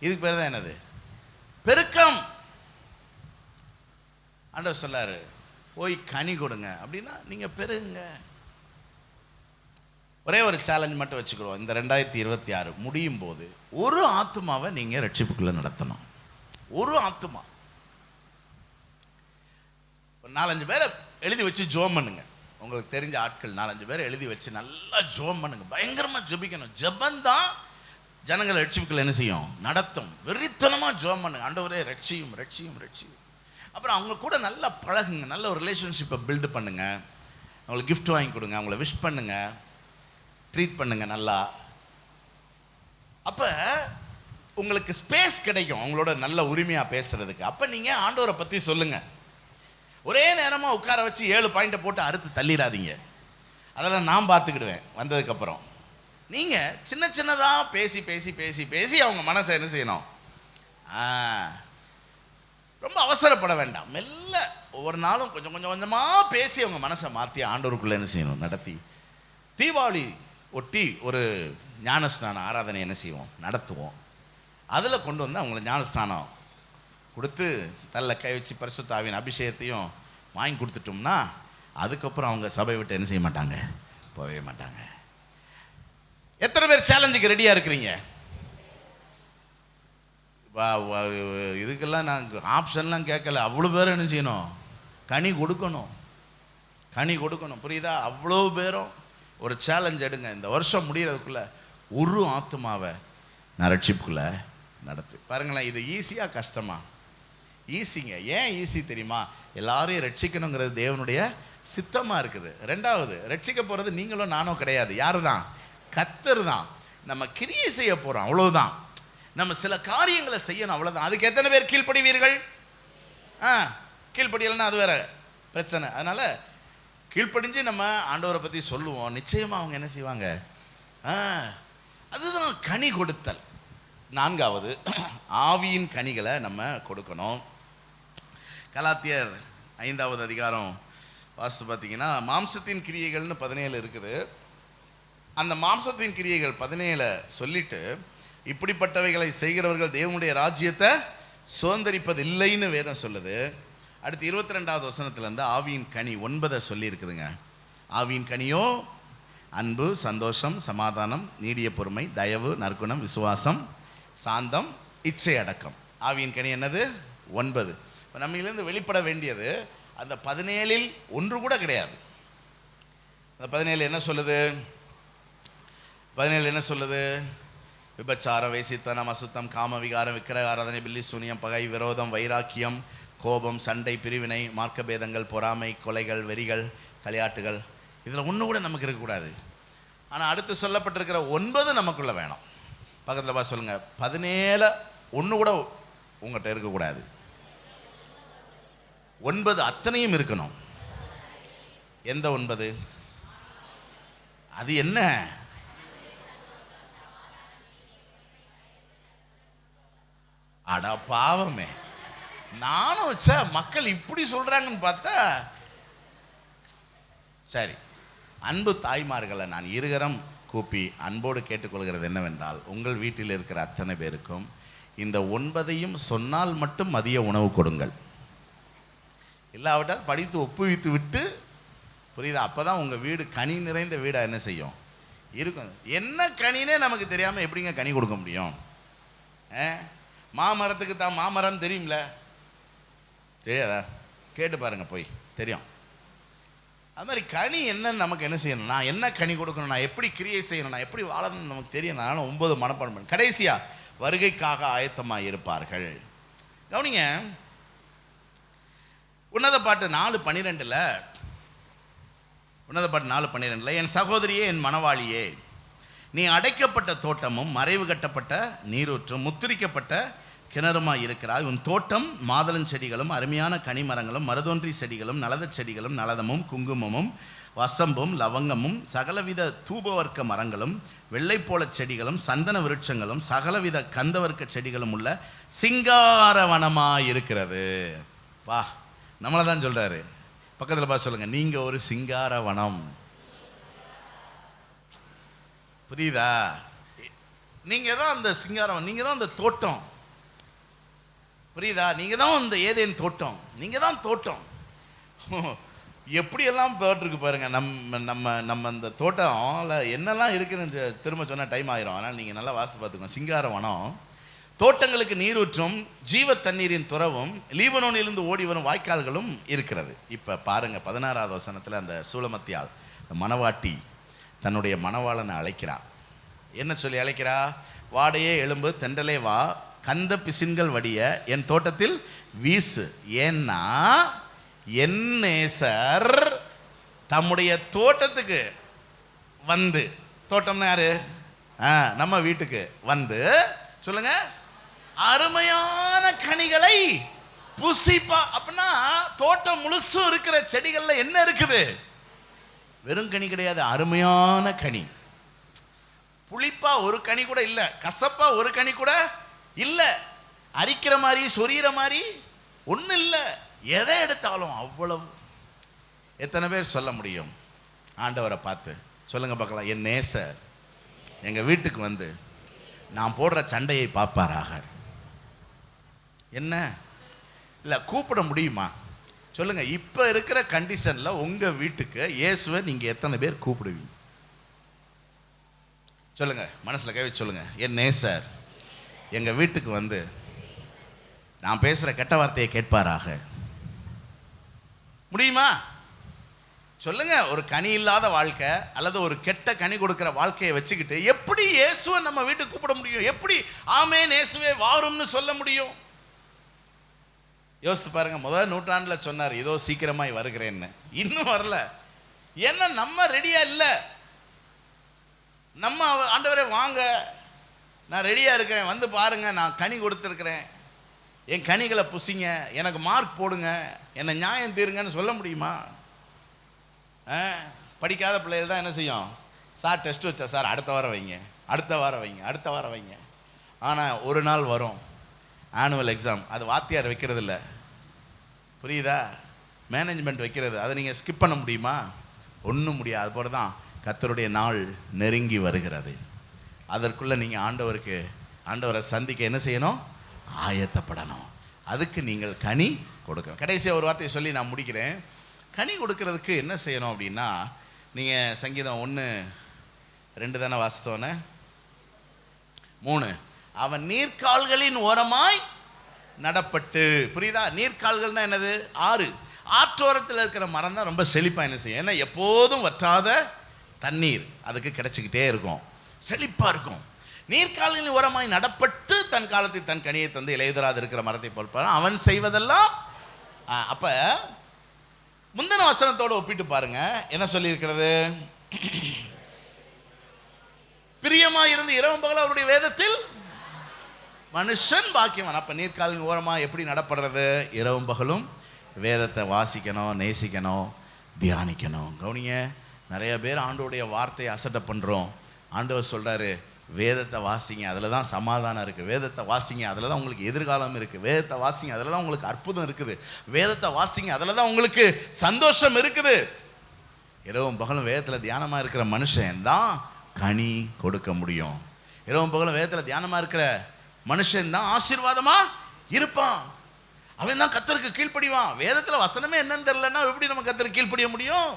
இதுக்கு பேர் தான் என்னது? பெருக்கம். ஆண்டவர் சொல்லாரு, போய் கனி கொடுங்க. அப்படின்னா நீங்க பெருகுங்க. ஒரே ஒரு சேலஞ்ச் மட்டும் வச்சுக்கிறோம். இந்த 2026 முடியும் போது ஒரு ஆத்துமாவை நீங்க ரட்சிப்புக்குள்ள நடத்தணும். ஒரு ஆத்துமா. 4-5 பேரை எழுதி வச்சு ஜோம் பண்ணுங்க. உங்களுக்கு தெரிஞ்ச ஆட்கள் 4-5 பேரை எழுதி வச்சு நல்லா ஜோம் பண்ணுங்க. பயங்கரமா ஜெபிக்கணும். ஜெபந்தான் ஜனங்களை ரட்சிப்புக்குள்ள என்ன செய்யும்? நடத்தும். வெறித்தனமா ஜோம் பண்ணுங்க. ஆண்டவரே ரட்சியும் ரட்சியும் ரட்சியும். அப்புறம் அவங்க கூட நல்லா பழகுங்க. நல்ல ஒரு ரிலேஷன்ஷிப்பை பில்டு பண்ணுங்க. அவங்களுக்கு கிஃப்ட் வாங்கி கொடுங்க, அவங்கள விஷ் பண்ணுங்க, ட்ரீட் பண்ணுங்க நல்லா. அப்ப உங்களுக்கு ஸ்பேஸ் கிடைக்கும் அவங்களோட நல்ல உரிமையா பேசுறதுக்கு. அப்ப நீங்க ஆண்டவரை பத்தி சொல்லுங்க. ஒரே நேரமா உட்கார வச்சு 7 பாயிண்ட்டை போட்டு அறுத்து தள்ளிடாதீங்க. அதெல்லாம் நான் பார்த்துக்கிடுவேன் வந்ததுக்கு அப்புறம். நீங்க சின்ன சின்னதா பேசி பேசி பேசி பேசி அவங்க மனசை என்ன செய்யணும்? ரொம்ப அவசரப்பட வேண்டாம். மெல்ல ஒவ்வொரு நாளும் கொஞ்சம் கொஞ்சம் கொஞ்சமா பேசி அவங்க மனசை மாற்றி ஆண்டவருக்குள்ள என்ன செய்யணும்? நடத்தி. தீபாவளி ஒட்டி ஒரு ஞானஸ்நான ஆராதனை என்ன செய்வோம்? நடத்துவோம். அதில் கொண்டு வந்து அவங்களை ஞானஸ்நானம் கொடுத்து தள்ள கை வச்சு பரிசுத்த ஆவியின் அபிஷேகத்தையும் வாங்கி கொடுத்துட்டோம்னா அதுக்கப்புறம் அவங்க சபை விட்டு என்ன செய்ய மாட்டாங்க? போகவே மாட்டாங்க. எத்தனை பேர் சேலஞ்சுக்கு ரெடியாக இருக்கிறீங்க? இதுக்கெல்லாம் நான் ஆப்ஷன்லாம் கேட்கல. அவ்வளோ பேரும் என்ன செய்யணும்? கனி கொடுக்கணும். கனி கொடுக்கணும். புரியுதா? அவ்வளோ பேரும் ஒரு சேலஞ்ச் எடுங்க. இந்த வருஷம் முடிகிறதுக்குள்ள ஒரு ஆத்துமாவை நான் ரட்சிப்புக்குள்ள நடத்துவேன். பாருங்களேன், இது ஈஸியா கஷ்டமா? ஈஸிங்க. ஏன் ஈஸி தெரியுமா? எல்லாரையும் ரட்சிக்கணுங்கிறது தேவனுடைய சித்தமா இருக்குது. ரெண்டாவது, ரட்சிக்க போறது நீங்களும் நானும் கிடையாது. யாரு தான்? கர்த்தர் தான். நம்ம கிரியை செய்ய போறோம், அவ்வளவுதான். நம்ம சில காரியங்களை செய்யணும், அவ்வளவுதான். அதுக்கு எத்தனை பேர் கீழ்ப்படிவீர்கள்? கீழ்ப்படியலைன்னா அது வேற பிரச்சனை. அதனால கீழ்ப்படிஞ்சு நம்ம ஆண்டவரை பத்தி சொல்லுவோம், நிச்சயமா அவங்க என்ன செய்வாங்க? அதுதான் கனி கொடுத்தல். நான்காவது, ஆவியின் கனிகளை நம்ம கொடுக்கணும். கலாத்தியர் 5வது அதிகாரம் வாசித்து பார்த்தீங்கன்னா, மாம்சத்தின் கிரியைகள்னு 17 இருக்குது. அந்த மாம்சத்தின் கிரியைகள் 17 சொல்லிட்டு, இப்படிப்பட்டவைகளை செய்கிறவர்கள் தேவனுடைய ராஜ்யத்தை சுதந்திரிப்பது இல்லைன்னு வேதம் சொல்லுது. அடுத்து 22வது வசனத்திலேருந்து ஆவியின் கனி 9 சொல்லி இருக்குதுங்க. ஆவியின் கனியோ அன்பு, சந்தோஷம், சமாதானம், நீடிய பொறுமை, தயவு, நற்குணம், விசுவாசம், சாந்தம், இச்சை அடக்கம். ஆவியின் கனி என்னது? 9. இப்போ நம்மிலிருந்து வெளிப்பட வேண்டியது அந்த 17ல் ஒன்று கூட கிடையாது. அந்த 17 என்ன சொல்லுது? 17 என்ன சொல்லுது? விபச்சாரம், வேசித்தனம், அசுத்தம், காம விகாரம், விக்கிரக ஆராதனை, பில்லி சூனியம், பகை, விரோதம், வைராக்கியம், கோபம், சண்டை, பிரிவினை, மார்க்கபேதங்கள், பொறாமை, கொலைகள், வெறிகள், களியாட்டுகள், இதில் ஒன்று கூட நமக்கு இருக்கக்கூடாது. ஆனால் அடுத்து சொல்லப்பட்டிருக்கிற 9 நமக்குள்ள வேணும். பக்கத்தில் பார்த்து சொல்லுங்க, 17 ஒன்று கூட உங்கள்கிட்ட இருக்கக்கூடாது. 9 அத்தனையும் இருக்கணும். எந்த 9? அது என்ன? அட பாவமே, நானும் வச்ச மக்கள் இப்படி சொல்றாங்கன்னு பார்த்தா சரி. அன்பு தாய்மார்களை நான் இருகரம் கூப்பி அன்போடு கேட்டுக்கொள்கிறது என்னவென்றால், உங்கள் வீட்டில் இருக்கிற அத்தனை பேருக்கும் இந்த 9ஐயும் சொன்னால் மட்டும் மதிய உணவு கொடுங்கள். இல்லாவிட்டால் படித்து ஒப்புவித்து விட்டு, புரியுதா? அப்போதான் உங்கள் வீடு கனி நிறைந்த வீடாக என்ன செய்யும்? இருக்கும். என்ன கனினே நமக்கு தெரியாமல் எப்படிங்க கனி கொடுக்க முடியும்? மாமரத்துக்கு தான் மாமரம் தெரியும்ல, தெரியாதா? கேட்டு பாருங்க, போய் தெரியும். அது மாதிரி கனி என்னன்னு நமக்கு என்ன செய்யணும்? நான் என்ன கனி கொடுக்கணும், நான் எப்படி கிரியை செய்யணும், நான் எப்படி வாழணும்னு நமக்கு தெரியும். நான் 9 மனப்பாடம் பண்ணேன். கடைசியா வருகைக்காக ஆயத்தமாக இருப்பார்கள். கவனிங்க, உன்னத பாட்டு 4:12, உன்னத பாட்டு 4:12, என் சகோதரியே, என் மணவாளியே, நீ அடைக்கப்பட்ட தோட்டமும் மறைவு கட்டப்பட்ட நீரூற்றும் முத்திரிக்கப்பட்ட கிணறுமாய் இருக்கிறாய். உன் தோட்டம் மாதளம் செடிகளும் அருமையான கனிமரங்களும் மருதொன்றி செடிகளும் நலத செடிகளும் நலதமும் குங்குமமும் வசம்பும் லவங்கமும் சகலவித தூபவர்க்க மரங்களும் வெள்ளைப்போள செடிகளும் சந்தன விருட்சங்களும் சகலவித கந்தவர்க்க செடிகளும் உள்ள சிங்காரவனமாய் இருக்கிறது. வா, நம்மளை தான் சொல்றாரு. பக்கத்தில் பார்த்து சொல்லுங்க, நீங்க ஒரு சிங்காரவனம். புரியுதா? நீங்க தான் அந்த சிங்காரவனம், நீங்க தான் அந்த தோட்டம். புரியுதா? நீங்க தான் அந்த ஏதேன் தோட்டம், நீங்க தான் தோட்டம். எப்படியெல்லாம் போட்டிருக்கு பாருங்க. நம்ம அந்த தோட்டம் என்னெல்லாம் இருக்குன்னு திரும்ப சொன்னால் டைம் ஆயிரும். அதனால் நீங்கள் நல்லா வாசி பார்த்துக்கோங்க. சிங்காரவனம், தோட்டங்களுக்கு நீரூற்றும் ஜீவ தண்ணீரின் துறவும் லீபனோனிலிருந்து ஓடி வரும் வாய்க்கால்களும் இருக்கிறது. இப்போ பாருங்க, 16வது வசனத்தில் அந்த சூலமத்தியால், அந்த மணவாட்டி தன்னுடைய மணவாளனை அழைக்கிறா. என்ன சொல்லி அழைக்கிறா? வாடையே எலும்பு, தெண்டலே வா, கந்த பிசின்கள் வடிய என் தோட்டத்தில் வீசு. ஏன்னா என் நேசர் தம்முடைய தோட்டத்துக்கு வந்து, தோட்டம்னா யாரு? நம்ம வீட்டுக்கு வந்து, சொல்லுங்க, அருமையான கனிகளை புசிப்பா. அப்படின்னா தோட்டம் முழுசும் இருக்கிற செடிகள்ல என்ன இருக்குது? வெறும் கனி கிடையாது, அருமையான கனி. புளிப்பா ஒரு கனி கூட இல்ல, கசப்பா ஒரு கனி கூட இல்ல, அரிக்கிற மாதிரி சொரியிற மாதிரி ஒண்ணு இல்ல. எதை எடுத்தாலும் அவ்வளவு. எத்தனை பேர் சொல்ல முடியும் ஆண்டவரை பார்த்து? சொல்லுங்க பார்க்கலாம், என் நேசர் எங்க வீட்டுக்கு வந்து நான் போடுற சண்டையை பார்ப்பாராக. என்ன இல்ல கூப்பிட முடியுமா? சொல்லுங்க, இப்ப இருக்கிற கண்டிஷன்ல உங்க வீட்டுக்கு இயேசுவை நீங்க எத்தனை பேர் கூப்பிடுவீங்க? சொல்லுங்க, மனசுல கை வச்சு சொல்லுங்க, என் நேசர் எங்க வீட்டுக்கு வந்து நான் பேசுற கெட்ட வார்த்தையை கேட்பாராக. முடியுமா? சொல்லுங்க, ஒரு கனி இல்லாத வாழ்க்கை அல்லது ஒரு கெட்ட கனி கொடுக்கிற வாழ்க்கையை வச்சுக்கிட்டு எப்படி இயேசுவை நம்ம வீட்டுக்கு கூப்பிட முடியும்? எப்படி ஆமென் இயேசுவே வாரும்னு சொல்ல முடியும்? யோசித்து பாருங்க. முதல் நூற்றாண்டில் சொன்னார், இதோ சீக்கிரமாய் வருகிறேன்னு. இன்னும் வரல. என்ன நம்ம ரெடியா இல்லை. நம்ம ஆண்டவரே வாங்க, நான் ரெடியா இருக்கிறேன், வந்து பாருங்க, நான் கனி கொடுத்துருக்கிறேன், என் கனிகளை புசிங்க, எனக்கு மார்க் போடுங்க, என்னை நியாயம் தீருங்கன்னு சொல்ல முடியுமா? படிக்காத பிள்ளைகள் தான் என்ன செய்யும்? சார் டெஸ்ட் வச்சா சார் அடுத்த வாரம் வைங்க, அடுத்த வாரம் வைங்க, அடுத்த வாரம் வைங்க. ஆனால் ஒரு நாள் வரும் ஆனுவல் எக்ஸாம், அது வாத்தியார் வைக்கிறது இல்லை, புரியுதா? மேனேஜ்மெண்ட் வைக்கிறது. அதை நீங்கள் ஸ்கிப் பண்ண முடியுமா? ஒன்றும் முடியாது. அது போல தான் கர்த்தருடைய நாள் நெருங்கி வருகிறது. அதற்குள்ளே நீங்கள் ஆண்டவரை சந்திக்க என்ன செய்யணும்? ஆயத்தப்படணும். அதுக்கு நீங்கள் கனி கொடுக்கணும். கடைசியாக ஒரு வார்த்தையை சொல்லி நான் முடிக்கிறேன். கனி கொடுக்கறதுக்கு என்ன செய்யணும் அப்படின்னா, நீங்கள் சங்கீதம் 1:2 தானே வாசித்தோன்னே, 3, அவன் நீர்க்கால்களின் ஓரமாய் நடப்பட்டு. புரியுதா? நீர்க்கால்கள்னா என்னது? ஆற்றோரத்தில் இருக்கிற மரம் தான் ரொம்ப செழிப்பாக என்ன செய்யும்? ஏன்னா எப்போதும் வற்றாத தண்ணீர் அதுக்கு கிடைச்சிக்கிட்டே இருக்கும், செழிப்பாக இருக்கும். நீர்க்கால்களின் ஓரமாய் நடப்பட்டு தன் காலத்தை தன் கனியை தந்து இலையுதராது இருக்கிற மரத்தை போல் அவன் செய்வதெல்லாம். அப்போ முந்தின வசனத்தோடு ஒப்பிட்டு பாருங்க, என்ன சொல்லி இருக்கிறது? பிரியமா இருந்து இரவும் பகலும் அவருடைய வேதத்தில் மனுஷன் பாக்கியவான். அப்ப நீர்க்காலின் ஓரமா எப்படி நடப்படுறது? இரவும் பகலும் வேதத்தை வாசிக்கணும், நேசிக்கணும், தியானிக்கணும். கவனிங்க, நிறைய பேர் ஆண்டவருடைய வார்த்தையை அசட்டை பண்றோம். ஆண்டவர் சொல்றாரு, வேதத்தை வாசிங்க, அதில் தான் சமாதானம் இருக்குது. வேதத்தை வாசிங்க, அதில் தான் உங்களுக்கு எதிர்காலம் இருக்குது. வேதத்தை வாசிங்க, அதில் தான் உங்களுக்கு அற்புதம் இருக்குது. வேதத்தை வாசிங்க, அதில் தான் உங்களுக்கு சந்தோஷம் இருக்குது. இரவும் பகலும் வேதத்தில் தியானமாக இருக்கிற மனுஷன் தான் கனி கொடுக்க முடியும். இரவும் பகலும் வேதத்தில் தியானமாக இருக்கிற மனுஷன் தான் ஆசீர்வாதமாக இருப்பான். அவன் தான் கர்த்தருக்கு கீழ்ப்படிவான். வேதத்தில் வசனமே என்னன்னு தெரியலன்னா எப்படி நம்ம கர்த்தருக்கு கீழ்ப்படிய முடியும்?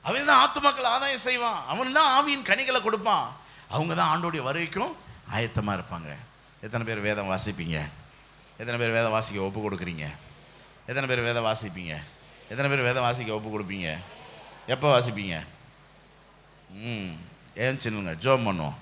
அவன் தான் ஆத்துமாக்கள் ஆதாயம் செய்வான். அவன் தான் ஆவியின் கனிகளை கொடுப்பான். அவங்க தான் ஆண்டோடைய வருகைக்கும் ஆயத்தமாக இருப்பாங்க. எத்தனை பேர் வேதம் வாசிப்பீங்க? எத்தனை பேர் வேதம் வாசிக்க ஒப்பு கொடுக்குறீங்க? எத்தனை பேர் வேதம் வாசிப்பீங்க? எத்தனை பேர் வேதம் வாசிக்க ஒப்பு கொடுப்பீங்க? எப்போ வாசிப்பீங்க? ஏன் சின்னுங்க, ஜோம் பண்ணுவோம்.